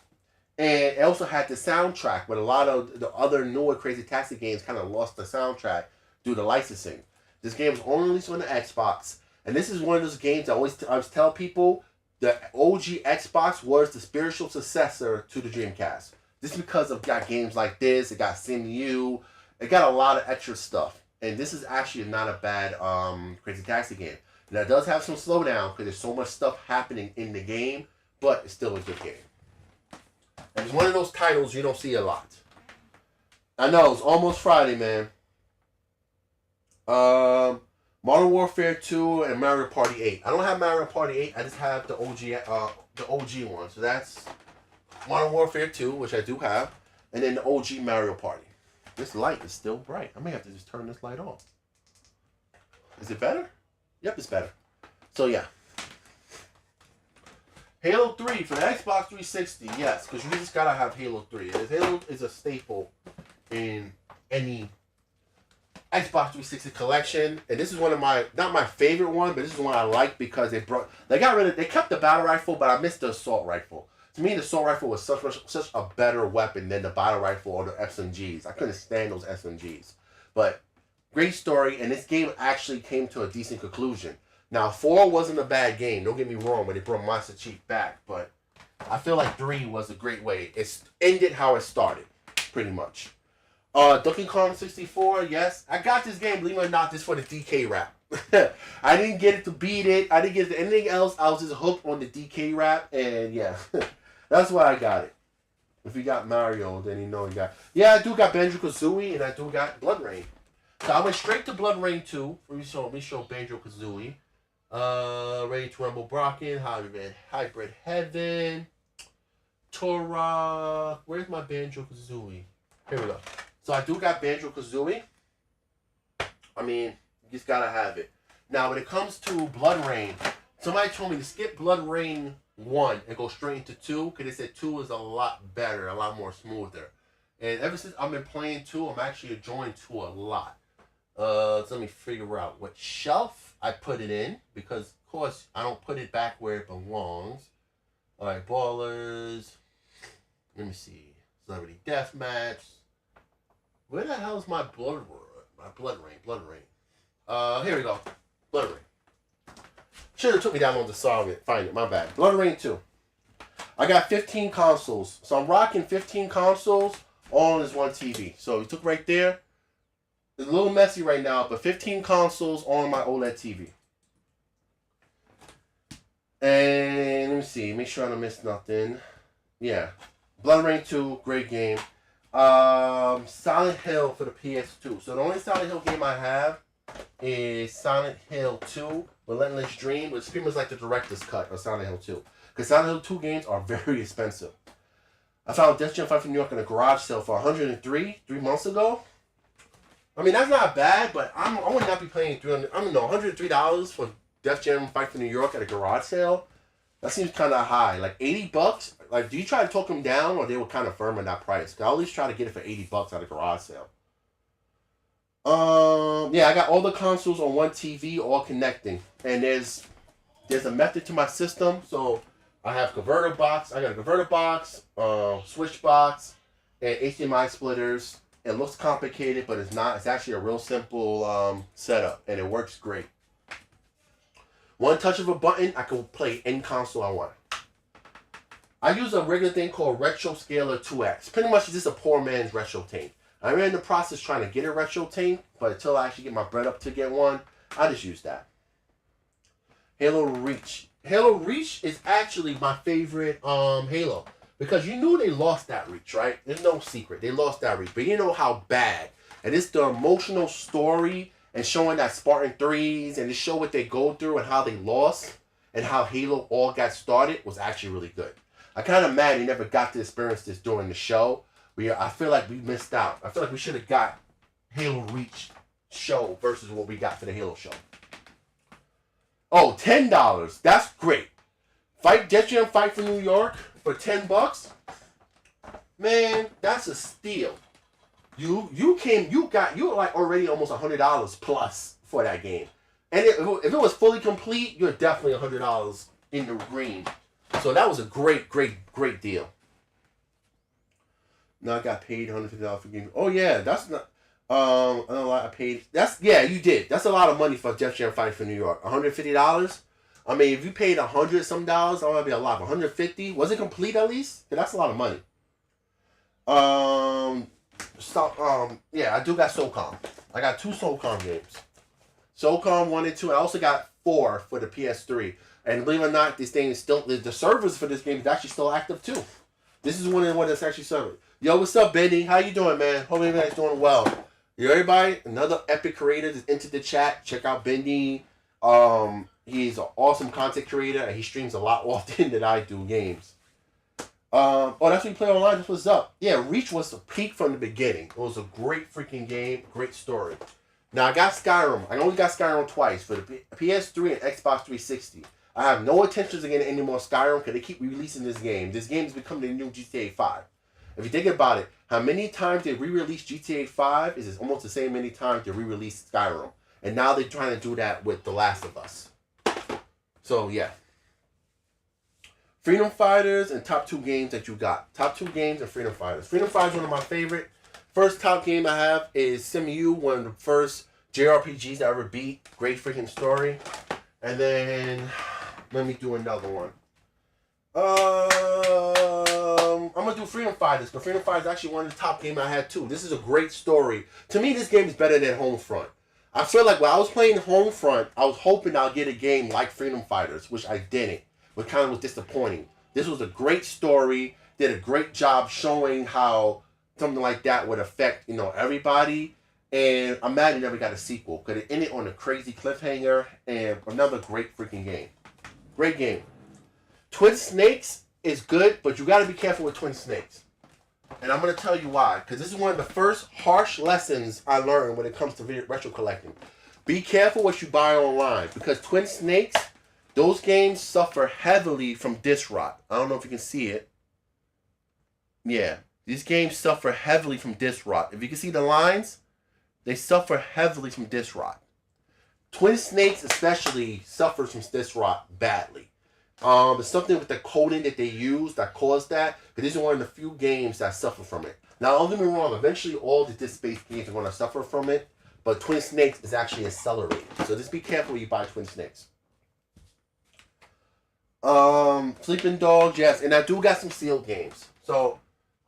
And it also had the soundtrack, but a lot of the other newer Crazy Taxi games kind of lost the soundtrack due to licensing. This game was only released on the Xbox, and this is one of those games I always tell people the OG Xbox was the spiritual successor to the Dreamcast. This is because of got games like this, it got SimU, it got a lot of extra stuff. And this is actually not a bad Crazy Taxi game. Now it does have some slowdown because there's so much stuff happening in the game, but it's still a good game. And it's one of those titles you don't see a lot. I know, it's almost Friday, man. Modern Warfare 2 and Mario Party 8. I don't have Mario Party 8, I just have the OG one. So that's Modern Warfare 2, which I do have, and then the OG Mario Party. This light is still bright. I may have to just turn this light on. Is it better? Yep, it's better. So yeah. Halo 3 for the Xbox 360, yes, because you just gotta have Halo 3. Halo is a staple in any Xbox 360 collection, and this is one of my, not my favorite one, but this is one I like because they kept the battle rifle, but I missed the assault rifle. To me, the assault rifle was such a better weapon than the battle rifle or the SMGs. I couldn't stand those SMGs. But great story, and this game actually came to a decent conclusion. Now, 4 wasn't a bad game. Don't get me wrong, when they brought Master Chief back. But I feel like 3 was a great way. It ended how it started, pretty much. Donkey Kong 64, yes. I got this game, believe it or not, just for the DK rap. I didn't get it to beat it. I didn't get it to anything else. I was just hooked on the DK rap. And yeah, that's why I got it. If you got Mario, then you know you got... Yeah, I do got Banjo-Kazooie, and I do got Blood Rain. So I went straight to Blood Rain 2. Let me show Banjo-Kazooie. Ready to Rumble Brocken, Hybrid Heaven, Torah. Where's my Banjo-Kazooie? Here we go. So I do got Banjo-Kazooie. I mean, you just gotta have it. Now, when it comes to Blood Rain, somebody told me to skip Blood Rain 1 and go straight into 2, because they said 2 is a lot better, a lot more smoother. And ever since I've been playing 2, I'm actually enjoying 2 a lot. So let me figure out what shelf. I put it in because, of course, I don't put it back where it belongs. All right, ballers. Let me see. Celebrity Deathmatch. Where the hell is my blood? My blood ring. Blood ring. Here we go. Blood ring. Should have took me that long to solve it. Find it. My bad. Blood ring 2. I got 15 consoles. So I'm rocking 15 consoles all on this one TV. So you took right there. It's a little messy right now, but 15 consoles on my OLED TV. And let me see. Make sure I don't miss nothing. Yeah. Blood Rain 2, great game. Silent Hill for the PS2. So the only Silent Hill game I have is Silent Hill 2, Relentless Dream, which is pretty much like the director's cut of Silent Hill 2. Because Silent Hill 2 games are very expensive. I found Death Jam 5 from New York in a garage sale for $103 3 months ago. I mean, that's not bad, but I would not be paying $103 for Def Jam Fight for New York at a garage sale. That seems kind of high. Like $80. Like, do you try to talk them down, or they were kind of firm on that price? Cause I always try to get it for $80 at a garage sale. Yeah, I got all the consoles on one TV, all connecting, and there's a method to my system. So I have converter box. I got a converter box, switch box, and HDMI splitters. It looks complicated, but it's not. It's actually a real simple setup, and it works great. One touch of a button, I can play any console I want. I use a regular thing called Retro Scaler 2X. Pretty much it's just a poor man's retro tank. I'm in the process trying to get a retro tank, but until I actually get my bread up to get one, I just use that. Halo Reach. Halo Reach is actually my favorite Halo. Because you knew they lost that reach, right? There's no secret. They lost that reach. But you know how bad. And it's the emotional story and showing that Spartan 3s and to show what they go through and how they lost and how Halo all got started was actually really good. I'm kind of mad they never got to experience this during the show. I feel like we missed out. I feel like we should have got Halo Reach show versus what we got for the Halo show. Oh, $10. That's great. Jet Jam Fight for New York for $10. Man, that's a steal. You were like already almost $100 plus for that game. And if it was fully complete, you're definitely $100 in the green. So that was a great deal. Now I got paid $150 for game. Oh yeah, that's not. I don't know. I paid. You did. That's a lot of money for Def Jam Fight for New York. $150. I mean, if you paid $100 some dollars, that would be a lot. $150. Was it complete at least? Yeah, that's a lot of money. Yeah, I do got SOCOM. I got 2 SOCOM games. SOCOM 1 and 2. I also got 4 for the PS3. And believe it or not, this thing is still, the servers for this game is actually still active too. This is one of the ones that's actually serving. Yo, what's up, Benny? How you doing, man? Hope everybody's doing well. Yo, everybody, another epic creator that's into the chat. Check out Benny. He's an awesome content creator, and he streams a lot often than I do games. Oh, that's when you play online. That's what's up. Yeah, Reach was the peak from the beginning. It was a great freaking game, great story. Now, I got Skyrim. I only got Skyrim twice for the PS3 and Xbox 360. I have no intentions of getting any more Skyrim because they keep releasing this game. This game is becoming the new GTA 5. If you think about it, how many times they re-release GTA 5 is almost the same many times they re-release Skyrim. And now they're trying to do that with The Last of Us. So, yeah. Freedom Fighters and top 2 games that you got. Top 2 games and Freedom Fighters. Freedom Fighters is one of my favorite. First top game I have is Simu, one of the first JRPGs I ever beat. Great freaking story. And then, let me do another one. I'm going to do Freedom Fighters. Because Freedom Fighters is actually one of the top games I had too. This is a great story. To me, this game is better than Homefront. I feel like when I was playing Homefront, I was hoping I'll get a game like Freedom Fighters, which I didn't. Which kind of was disappointing. This was a great story. Did a great job showing how something like that would affect, everybody. And I'm mad it never got a sequel. Because it ended on a crazy cliffhanger. And another great freaking game. Great game. Twin Snakes is good, but you got to be careful with Twin Snakes. And I'm going to tell you why. Because this is one of the first harsh lessons I learned when it comes to retro collecting. Be careful what you buy online. Because Twin Snakes, those games suffer heavily from disc rot. I don't know if you can see it. Yeah. These games suffer heavily from disc rot. If you can see the lines, they suffer heavily from disc rot. Twin Snakes especially suffers from this rot badly. It's something with the coding that they use that caused that. But this is one of the few games that suffer from it. Now, don't get me wrong. Eventually, all the disc-based games are going to suffer from it. But Twin Snakes is actually accelerated. So just be careful when you buy Twin Snakes. Sleeping Dogs, yes. And I do got some sealed games. So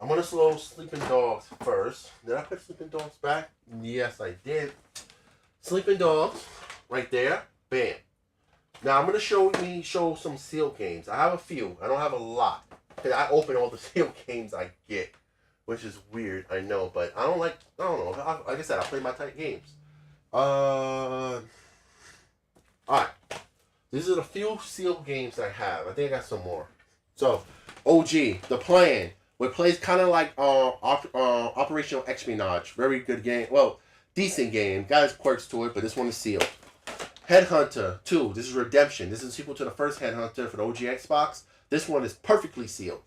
I'm going to slow Sleeping Dogs first. Did I put Sleeping Dogs back? Yes, I did. Sleeping Dogs, right there. Bam. Now I'm gonna show some sealed games. I have a few. I don't have a lot. Cause I open all the sealed games I get, which is weird. I know, but I don't know. Like I said, I play my tight games. All right. These are the few sealed games I have. I think I got some more. So, OG, The Plan, which plays kind of like Operational Espionage. Very good game. Well, decent game. Got its quirks to it, but this one is sealed. Headhunter 2. This is Redemption. This is a sequel to the first Headhunter for the OG Xbox. This one is perfectly sealed.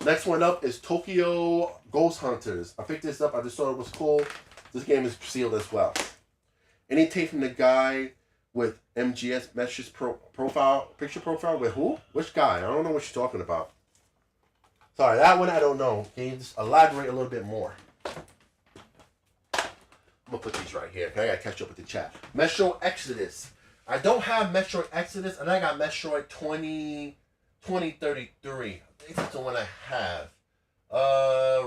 Next one up is Tokyo Ghost Hunters. I picked this up. I just thought it was cool. This game is sealed as well. Anything from the guy with MGS Mesh's picture profile with who? Which guy? I don't know what you're talking about. Sorry, that one I don't know. Can you just elaborate a little bit more? I'm gonna put these right here. Okay? I gotta catch up with the chat. Metro Exodus. I don't have Metro Exodus, and I got Metroid 2033. I think that's the one I have.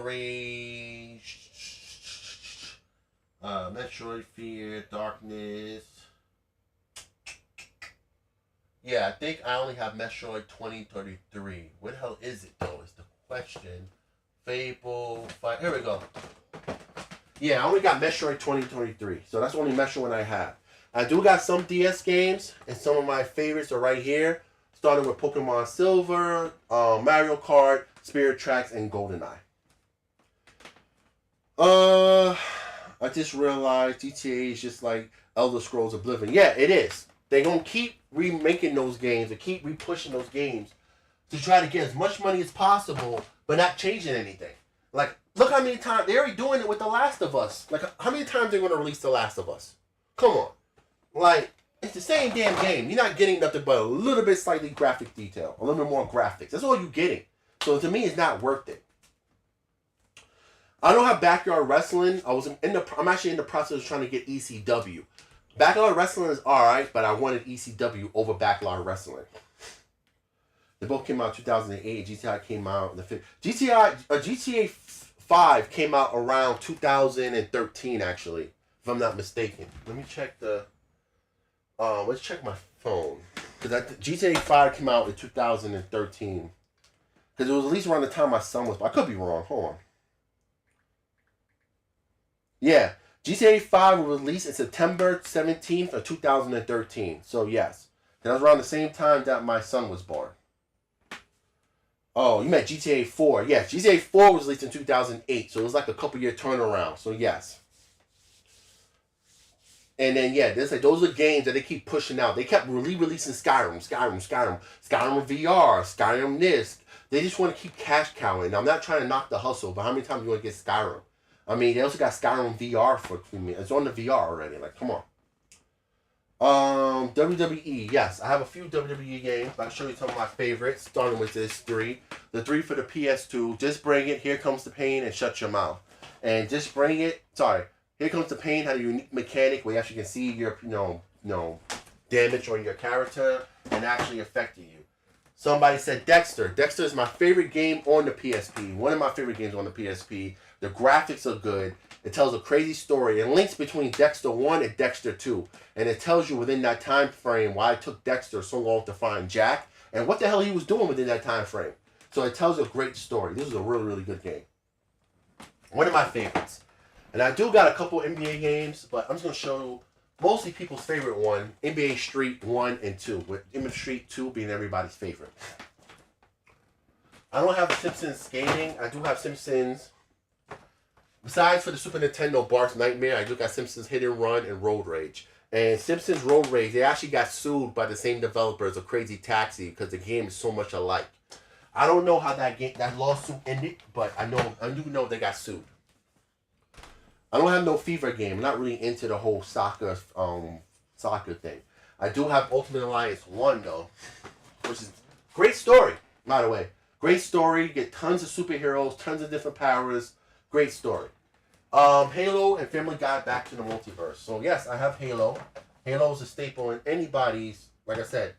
Rage. Metroid Fear, Darkness. Yeah, I think I only have Metroid 2033. Where the hell is it though? Is the question. Fable. Here we go. Yeah, I only got Metroid 2023. So that's the only Metroid I have. I do got some DS games, and some of my favorites are right here. Starting with Pokemon Silver, Mario Kart, Spirit Tracks, and GoldenEye. I just realized GTA is just like Elder Scrolls Oblivion. Yeah, it is. They're going to keep remaking those games and keep repushing those games to try to get as much money as possible, but not changing anything. Like, look how many times they're already doing it with The Last of Us. Like, how many times they're going to release The Last of Us? Come on. Like, it's the same damn game. You're not getting nothing but a little bit slightly graphic detail. A little bit more graphics. That's all you're getting. So to me, it's not worth it. I don't have Backyard Wrestling. I'm actually in the process of trying to get ECW. Backyard Wrestling is alright, but I wanted ECW over Backyard Wrestling. They both came out in 2008. GTA came out in the GTA 5 came out around 2013, actually, if I'm not mistaken. Let me check let's check my phone. Because GTA 5 came out in 2013. Because it was at least around the time my son was... I could be wrong. Hold on. Yeah. GTA 5 was released in September 17th of 2013. So, yes. That was around the same time that my son was born. Oh, you meant GTA 4. Yes, GTA 4 was released in 2008. So, it was like a couple-year turnaround. So, yes. And then, yeah, those are games that they keep pushing out. They kept releasing Skyrim VR, Skyrim this. They just want to keep cash cowing. Now, I'm not trying to knock the hustle, but how many times do you want to get Skyrim? I mean, they also got Skyrim VR for me. It's on the VR already. Like, come on. WWE. Yes, I have a few WWE games. I'll show you some of my favorites, starting with this 3. The 3 for the PS2. Just Bring It, Here Comes the Pain, and Shut Your Mouth. And Just Bring It, Here Comes the Pain had a unique mechanic where you actually can see your, damage on your character and actually affecting you. Somebody said Dexter. Dexter is my favorite game on the PSP. One of my favorite games on the PSP. The graphics are good. It tells a crazy story. It links between Dexter 1 and Dexter 2. And it tells you within that time frame why it took Dexter so long to find Jack and what the hell he was doing within that time frame. So it tells a great story. This is a really, really good game. One of my favorites. And I do got a couple NBA games, but I'm just going to show mostly people's favorite one, NBA Street 1 and 2, with NBA Street 2 being everybody's favorite. I don't have Simpsons Skating. I do have Simpsons. Besides for the Super Nintendo Bart's Nightmare, I do got Simpsons Hit and Run and Road Rage. And Simpsons Road Rage, they actually got sued by the same developers of Crazy Taxi because the game is so much alike. I don't know how that lawsuit ended, but I do know they got sued. I don't have no FIFA game. I'm not really into the whole soccer soccer thing. I do have Ultimate Alliance 1 though, which is great story, by the way. Great story, get tons of superheroes, tons of different powers, great story. Halo and Family Guy Back to the Multiverse. So yes, I have Halo. Halo is a staple in anybody's, like I said,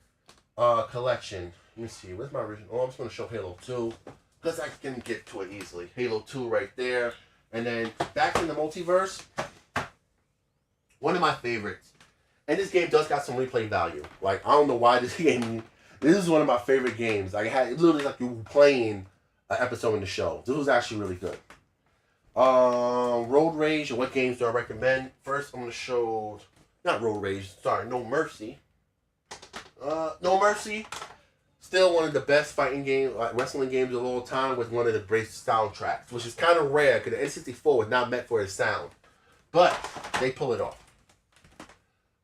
collection. Let me see, where's my original? Oh, I'm just going to show Halo 2, because I can get to it easily. Halo 2 right there. And then Back in the Multiverse, one of my favorites. And this game does got some replay value. Like, I don't know why this game, this is one of my favorite games. Like, it literally like you were playing an episode in the show. This was actually really good. Road Rage, and what games do I recommend? First, I'm going to show, not Road Rage, sorry, No Mercy. No Mercy, still one of the best fighting games, wrestling games of all time, with one of the great soundtracks, which is kind of rare because the N64 was not meant for its sound. But they pull it off.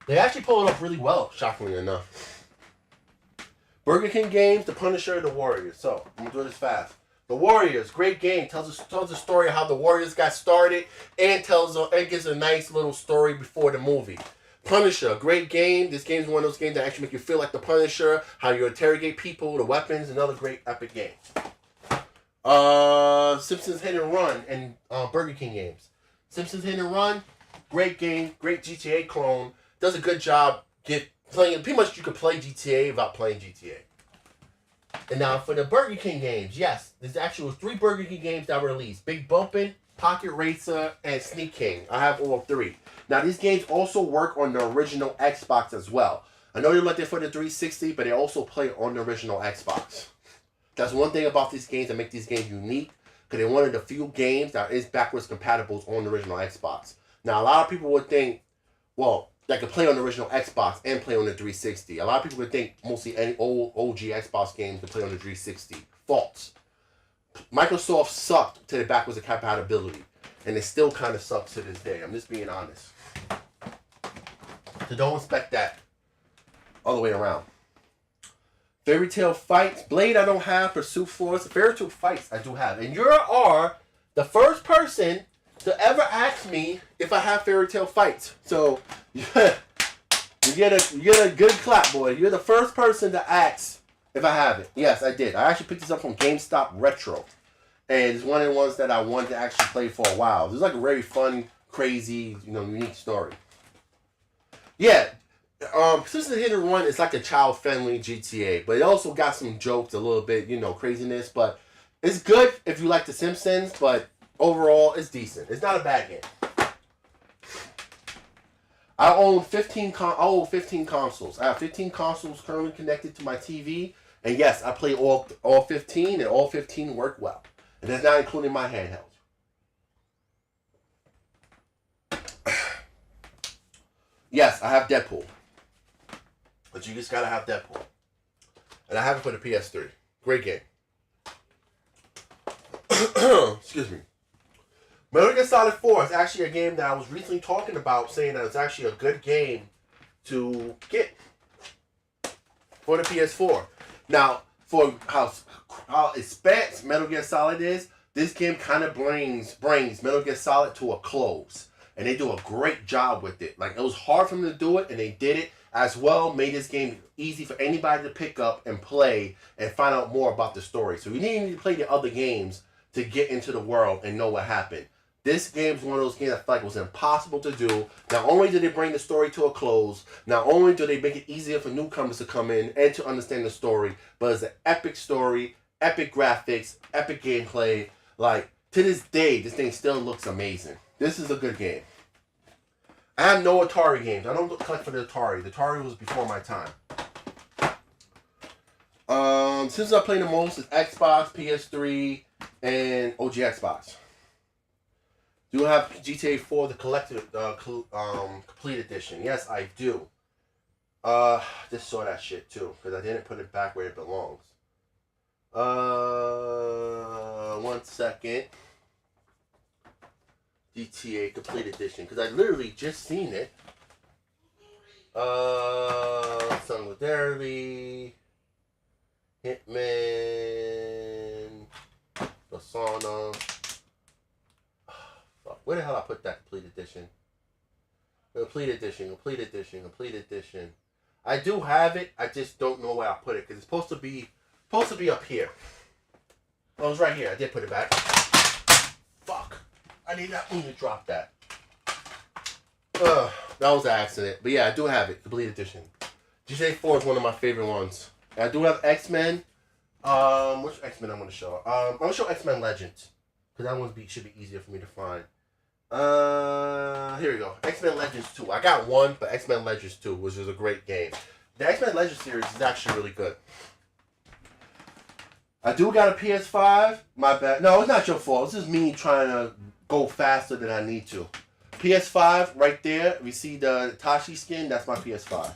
They actually pull it off really well, shockingly enough. Burger King games, The Punisher, The Warriors. So, I'm going to do this fast. The Warriors, great game. Tells the story of how the Warriors got started, and gives a nice little story before the movie. Punisher, great game. This game is one of those games that actually make you feel like the Punisher, how you interrogate people, the weapons, another great epic game. Simpsons Hit and Run and Burger King games. Simpsons Hit and Run, great game, great GTA clone. Does a good job playing. Pretty much you could play GTA without playing GTA. And now for the Burger King games, yes, there's actually 3 Burger King games that were released. Big Bumpin', Pocket Racer, and Sneak King. I have all 3. Now these games also work on the original Xbox as well. I know they left it for the 360, but they also play on the original Xbox. That's one thing about these games that make these games unique, because they're one of the few games that is backwards compatible on the original Xbox. Now a lot of people would think, well, that could play on the original Xbox and play on the 360. A lot of people would think mostly any old OG Xbox games could play on the 360. False. Microsoft sucked to the backwards compatibility, and it still kind of sucks to this day. I'm just being honest. So don't expect that all the way around. Fairy Tale Fights. Blade I don't have. Pursuit Force. Fairy Tale Fights I do have. And you are the first person to ever ask me if I have Fairy Tale Fights. So you get a good clap, boy. You're the first person to ask if I have it. Yes, I did. I actually picked this up from GameStop Retro. And it's one of the ones that I wanted to actually play for a while. It's like a very fun, crazy, unique story. Yeah, Simpsons Hit and Run is like a child-friendly GTA, but it also got some jokes, a little bit, craziness. But it's good if you like The Simpsons, but overall, it's decent. It's not a bad game. I own 15 consoles. I have 15 consoles currently connected to my TV, and yes, I play all 15, and all 15 work well. And that's not including my handheld. Yes, I have Deadpool. But you just gotta have Deadpool. And I have it for the PS3. Great game. Excuse me. Metal Gear Solid 4 is actually a game that I was recently talking about, saying that it's actually a good game to get for the PS4. Now, for how advanced Metal Gear Solid is, this game kind of brings Metal Gear Solid to a close. And they do a great job with it. Like, it was hard for them to do it, and they did it as well. Made this game easy for anybody to pick up and play and find out more about the story. So you need to play the other games to get into the world and know what happened. This game is one of those games I felt like was impossible to do. Not only did they bring the story to a close, not only do they make it easier for newcomers to come in and to understand the story, but it's an epic story, epic graphics, epic gameplay. Like, to this day, this thing still looks amazing. This is a good game. I have no Atari games. I don't collect for the Atari. The Atari was before my time. Since I play the most is Xbox, PS3, and OG Xbox. Do I have GTA 4, the collected, complete edition? Yes, I do. Just saw that shit too, because I didn't put it back where it belongs. 1 second. GTA Complete Edition, because I literally just seen it. Solidarity, Hitman, Persona. Fuck, where the hell I put that Complete Edition? Complete edition, complete edition, complete edition. I do have it. I just don't know where I put it because it's supposed to be up here. Oh, it was right here. I did put it back. Fuck. I need to drop that. That was an accident. But yeah, I do have it. Complete edition. GTA 4 is one of my favorite ones. And I do have X-Men. Which X-Men I'm going to show? I'm going to show X-Men Legends. Because that one should be easier for me to find. Here we go. X-Men Legends 2. I got one, but X-Men Legends 2, which is a great game. The X-Men Legends series is actually really good. I do got a PS5. My bad. No, it's not your fault. This is me trying to go faster than I need to. PS5 right there. We see the Tashi skin. That's my PS5.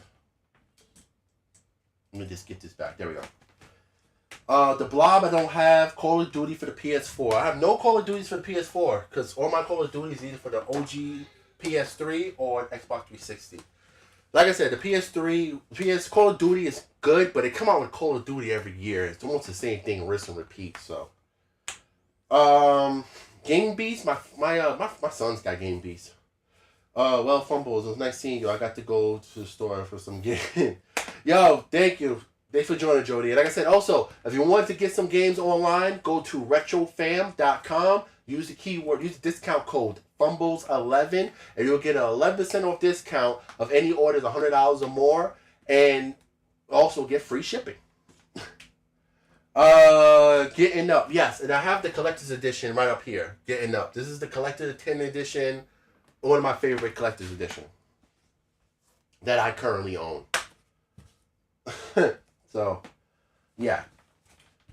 Let me just get this back. There we go. The Blob I don't have. Call of Duty for the PS4. I have no Call of Duties for the PS4 because all my Call of Duty is either for the OG PS3 or Xbox 360. Like I said, the PS3, Call of Duty is good, but they come out with Call of Duty every year. It's almost the same thing, rinse and repeat. So, Game Beast. My son's got Game Beast. Well, Fumbles, it was nice seeing you. I got to go to the store for some game. Yo, thank you. Thanks for joining, Jody. And like I said, also, if you want to get some games online, go to retrofam.com. Use the discount code Fumbles11, and you'll get an 11% off discount of any orders $100 or more, and also get free shipping. Getting Up, yes, and I have the collector's edition right up here. Getting Up. This is the collector's 10 edition, one of my favorite collector's edition that I currently own. So, yeah.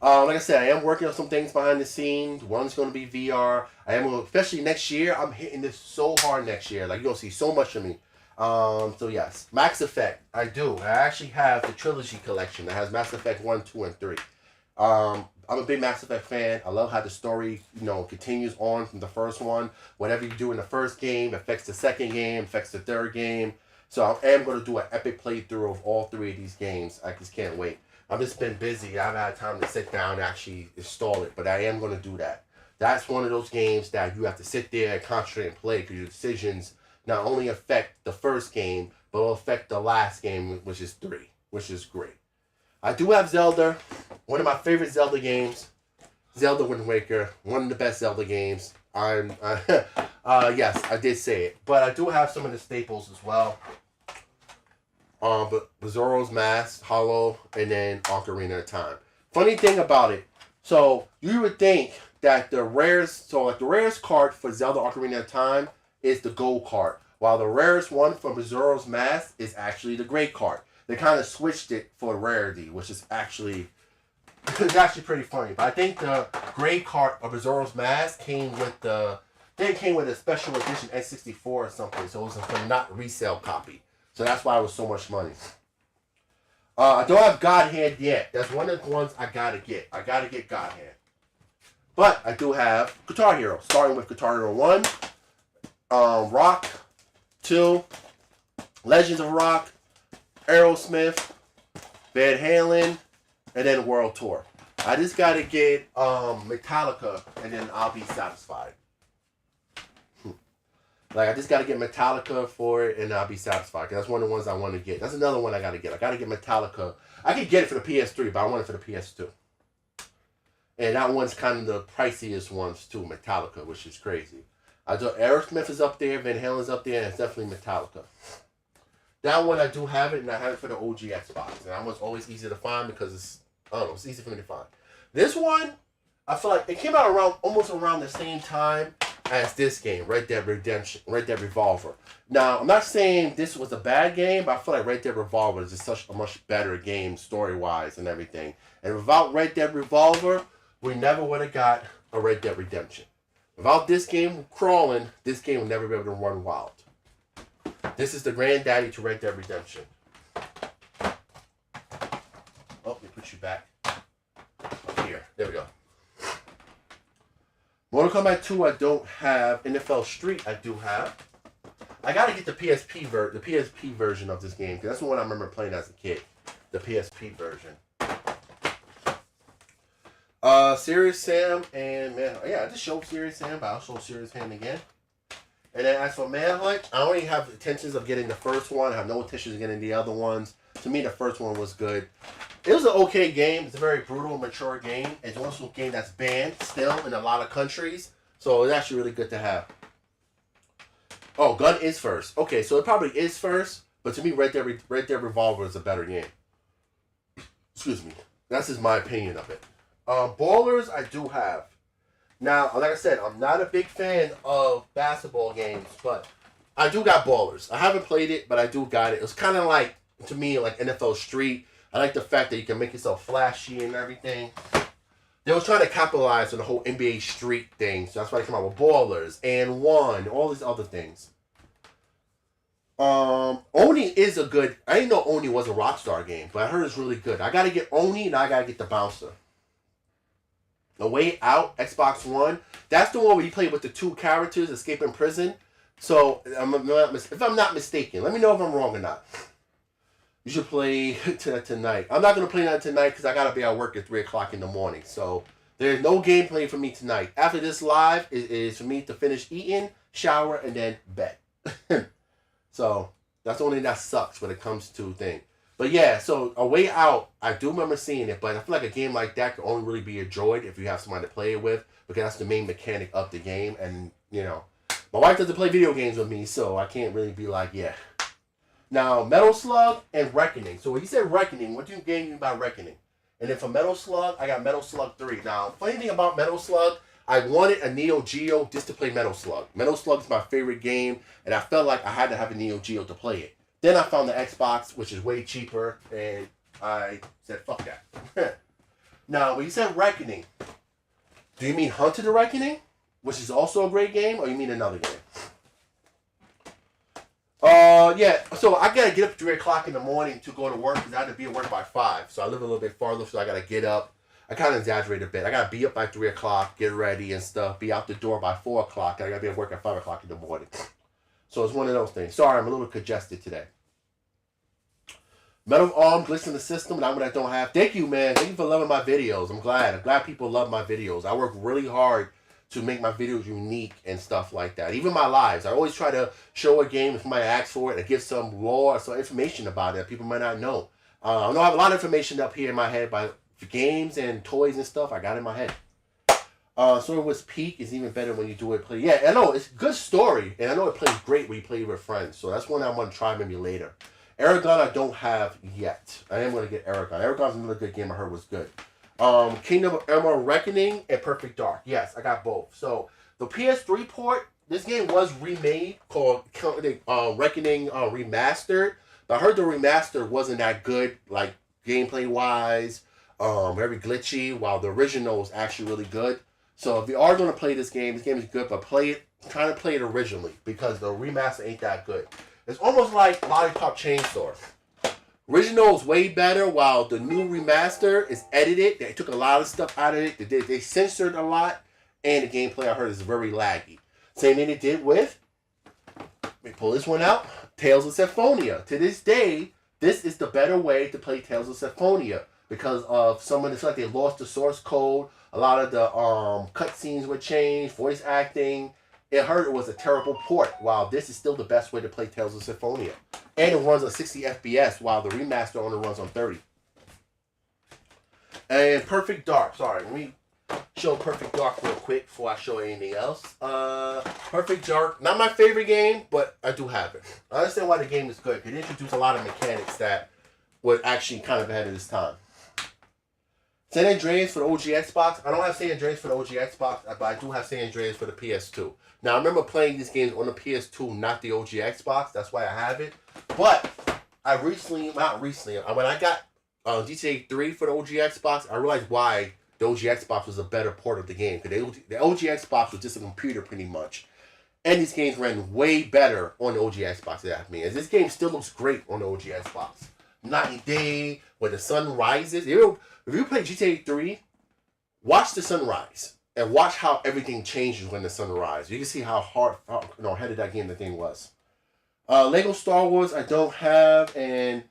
Like I said, I am working on some things behind the scenes. One's going to be VR. Especially next year, I'm hitting this so hard next year. Like, you're going to see so much of me. So, yes. Mass Effect, I do. I actually have the trilogy collection that has Mass Effect 1, 2, and 3. I'm a big Mass Effect fan. I love how the story, continues on from the first one. Whatever you do in the first game affects the second game, affects the third game. So I am going to do an epic playthrough of all 3 of these games. I just can't wait. I've just been busy. I haven't had time to sit down and actually install it, but I am going to do that. That's one of those games that you have to sit there and concentrate and play because your decisions not only affect the first game, but will affect the last game, which is 3, which is great. I do have Zelda, one of my favorite Zelda games, Zelda Wind Waker, one of the best Zelda games. Yes, I did say it, but I do have some of the staples as well. But Majora's Mask, Hollow, and then Ocarina of Time. Funny thing about it, so you would think that the rarest card for Zelda Ocarina of Time is the gold card, while the rarest one for Majora's Mask is actually the gray card. They kind of switched it for rarity, which is actually pretty funny. But I think the gray card of Majora's Mask came with a special edition N64 or something, so it was a not resale copy. So that's why it was so much money. I don't have God Hand yet. That's one of the ones I gotta get. I gotta get God Hand. But I do have Guitar Hero. Starting with Guitar Hero 1, Rock, 2, Legends of Rock, Aerosmith, Van Halen, and then World Tour. I just gotta get Metallica, and then I'll be satisfied. Like, I just got to get Metallica for it, and I'll be satisfied. Cause that's one of the ones I want to get. That's another one I got to get. I got to get Metallica. I could get it for the PS3, but I want it for the PS2. And that one's kind of the priciest ones, too, Metallica, which is crazy. Aerosmith is up there, Van Halen's up there, and it's definitely Metallica. That one, I do have it, and I have it for the OG Xbox. And that one's always easy to find because it's easy for me to find. This one, I feel like it came out almost around the same time as this game, Red Dead Redemption, Red Dead Revolver. Now, I'm not saying this was a bad game, but I feel like Red Dead Revolver is just such a much better game story-wise and everything. And without Red Dead Revolver, we never would have got a Red Dead Redemption. Without this game crawling, this game would never be able to run wild. This is the granddaddy to Red Dead Redemption. Oh, let me put you back up here. There we go. Mortal Kombat 2 I don't have. NFL Street I do have. I gotta get the PSP version of this game because that's the one I remember playing as a kid. The PSP version. Serious Sam and man, yeah, I just showed Serious Sam, but I'll show Serious Sam again. And then as for Manhunt, I only have intentions of getting the first one. I have no intentions of getting the other ones. To me, the first one was good. It was an okay game. It's a very brutal, mature game. It's also a game that's banned still in a lot of countries. So it's actually really good to have. Oh, gun is first. Okay, so it probably is first. But to me, Red Dead Revolver is a better game. Excuse me. That's just my opinion of it. Ballers, I do have. Now, like I said, I'm not a big fan of basketball games, but I do got Ballers. I haven't played it, but I do got it. It's kind of like, to me, like NFL Street. I like the fact that you can make yourself flashy and everything. They was trying to capitalize on the whole NBA Street thing, so that's why they came out with Ballers and One, all these other things. Oni is a good. I didn't know Oni was a Rockstar game, but I heard it's really good. I gotta get Oni and I gotta get the Bouncer. The Way Out, Xbox One. That's the one where you play with the two characters escaping prison. So, if I'm not mistaken, let me know if I'm wrong or not. You should play tonight. I'm not gonna play that tonight because I gotta be at work at 3 o'clock in the morning. So there's no gameplay for me tonight. After this live, it is for me to finish eating, shower, and then bed. So that's the only thing that sucks when it comes to things. But yeah, so A Way Out, I do remember seeing it, but I feel like a game like that can only really be enjoyed if you have someone to play it with, because that's the main mechanic of the game. And, you know, my wife doesn't play video games with me, so I can't really be like, yeah. Now, Metal Slug and Reckoning. So when you said Reckoning, what do you mean by Reckoning? And then for Metal Slug, I got Metal Slug 3. Now, funny thing about Metal Slug, I wanted a Neo Geo just to play Metal Slug. Metal Slug is my favorite game, and I felt like I had to have a Neo Geo to play it. Then I found the Xbox, which is way cheaper, and I said, fuck that. Now, when you said Reckoning, do you mean Hunter the Reckoning, which is also a great game, or you mean another game? Yeah, so I gotta get up at 3 o'clock in the morning to go to work, because I had to be at work by 5. So I live a little bit farther, so I gotta get up. I kind of exaggerate a bit. I gotta be up by 3 o'clock, get ready and stuff, be out the door by 4 o'clock, and I gotta be at work at 5 o'clock in the morning. So it's one of those things. Sorry, I'm a little congested today. Metal Arm, Glitch in the System, not what I don't have. Thank you, man. Thank you for loving my videos. I'm glad people love my videos. I work really hard to make my videos unique and stuff like that. Even my lives. I always try to show a game if somebody asks for it and give some raw or some information about it that people might not know. I know I have a lot of information up here in my head by games and toys and stuff I got in my head. So it was Peak is even better when you do it play. Yeah, I know it's a good story, and I know it plays great when you play with friends. So that's one I want to try maybe later. Aragon I don't have yet. I am going to get Aragon. Aragon's another good game I heard was good. Kingdom of Emerald Reckoning and Perfect Dark. Yes, I got both. So the PS3 port, this game was remade called Reckoning Remastered. But I heard the remaster wasn't that good, like gameplay wise, very glitchy. While the original is actually really good. So if you are going to play this game is good, but try to play it originally because the remaster ain't that good. It's almost like Lollipop Chainsaw. Original is way better, while the new remaster is edited. They took a lot of stuff out of it. They censored a lot, and the gameplay I heard is very laggy. Same thing they did with, let me pull this one out, Tales of Symphonia. To this day, this is the better way to play Tales of Symphonia because of some of the stuff. They lost the source code. A lot of the cutscenes were changed, voice acting. It heard it was a terrible port, while this is still the best way to play Tales of Symphonia. And it runs on 60 FPS, while the remaster only runs on 30. And Perfect Dark. Sorry, let me show Perfect Dark real quick before I show anything else. Perfect Dark, not my favorite game, but I do have it. I understand why the game is good. It introduced a lot of mechanics that were actually kind of ahead of its time. San Andreas for the OG Xbox. I don't have San Andreas for the OG Xbox, but I do have San Andreas for the PS2. Now, I remember playing these games on the PS2, not the OG Xbox. That's why I have it. But I when I got GTA 3 for the OG Xbox, I realized why the OG Xbox was a better port of the game. Because the OG Xbox was just a computer pretty much. And these games ran way better on the OG Xbox than me. And this game still looks great on the OG Xbox. Night and day, when the sun rises. If you play GTA 3, watch the sunrise. And watch how everything changes when the sun rises. You can see how headed that game the thing was. Lego Star Wars I don't have, and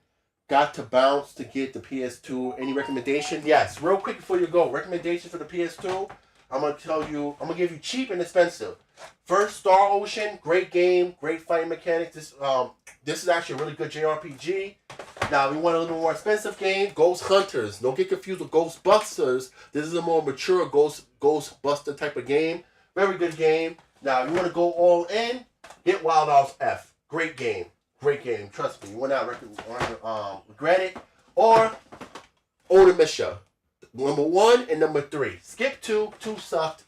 got to bounce to get the PS2. Any recommendation? Yes. Real quick before you go, recommendation for the PS2. I'm gonna give you cheap and expensive. First, Star Ocean, great game, great fighting mechanics. This is actually a really good JRPG. Now, we want a little more expensive game, Ghost Hunters. Don't get confused with Ghostbusters. This is a more mature Ghostbuster type of game. Very good game. Now, if you want to go all in, get Wild Ops F. Great game. Great game. Trust me. You will not regret it. Or Onimusha. Number 1 and number 3. Skip 2. 2 sucked.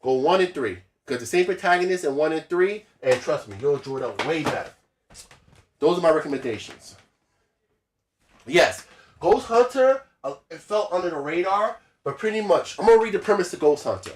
Go 1 and 3. Because the same protagonist in 1 and 3. And trust me, you'll enjoy it way better. Those are my recommendations. Yes, Ghost Hunter, it fell under the radar, but pretty much, I'm going to read the premise of Ghost Hunter.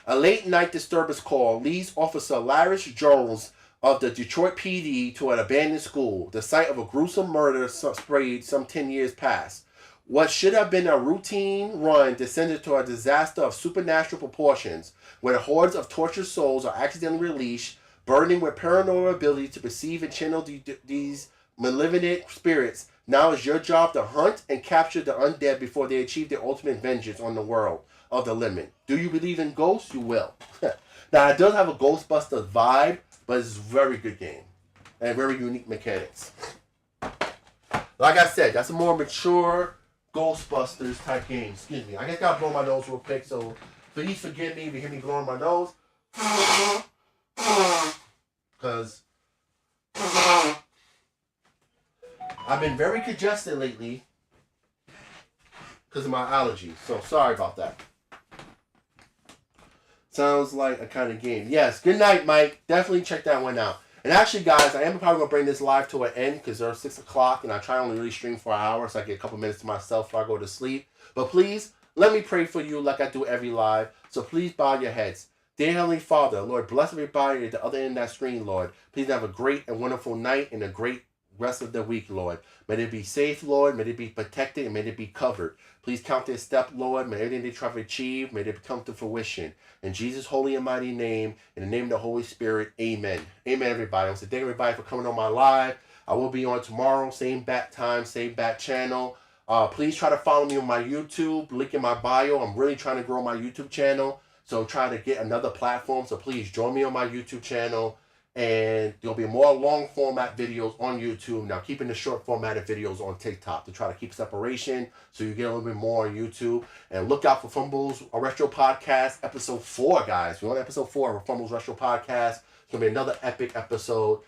A late night disturbance call leads Officer Larish Jones of the Detroit PD to an abandoned school, the site of a gruesome murder sprayed some 10 years past. What should have been a routine run descended to a disaster of supernatural proportions, where hordes of tortured souls are accidentally released, burdened with paranormal ability to perceive and channel these malevolent spirits. Now it's your job to hunt and capture the undead before they achieve their ultimate vengeance on the world of the limit. Do you believe in ghosts? You will. Now, it does have a Ghostbusters vibe, but it's a very good game. And very unique mechanics. Like I said, that's a more mature Ghostbusters type game. Excuse me. I just gotta blow my nose real quick, so please forgive me if you hear me blowing my nose. Because I've been very congested lately because of my allergies. So sorry about that. Sounds like a kind of game. Yes, good night, Mike. Definitely check that one out. And actually, guys, I am probably going to bring this live to an end because they're 6 o'clock and I try only really stream for an hour so I get a couple minutes to myself before I go to sleep. But please, let me pray for you like I do every live. So please bow your heads. Dear Heavenly Father, Lord, bless everybody at the other end of that screen, Lord. Please have a great and wonderful night and a great rest of the week, Lord. May they be safe, Lord. May they be protected and may they be covered. Please count their step, Lord. May everything they try to achieve, may they come to fruition. In Jesus' holy and mighty name, in the name of the Holy Spirit, amen. Amen, everybody. I want to thank everybody for coming on my live. I will be on tomorrow, same bat time, same bat channel. Please try to follow me on my YouTube, link in my bio. I'm really trying to grow my YouTube channel. So try to get another platform. So please join me on my YouTube channel. And there'll be more long format videos on YouTube. Now keeping the short formatted videos on TikTok to try to keep separation so you get a little bit more on YouTube. And look out for Fumbles Retro Podcast episode 4, guys. We're on episode 4 of Fumbles Retro Podcast. It's going to be another epic episode.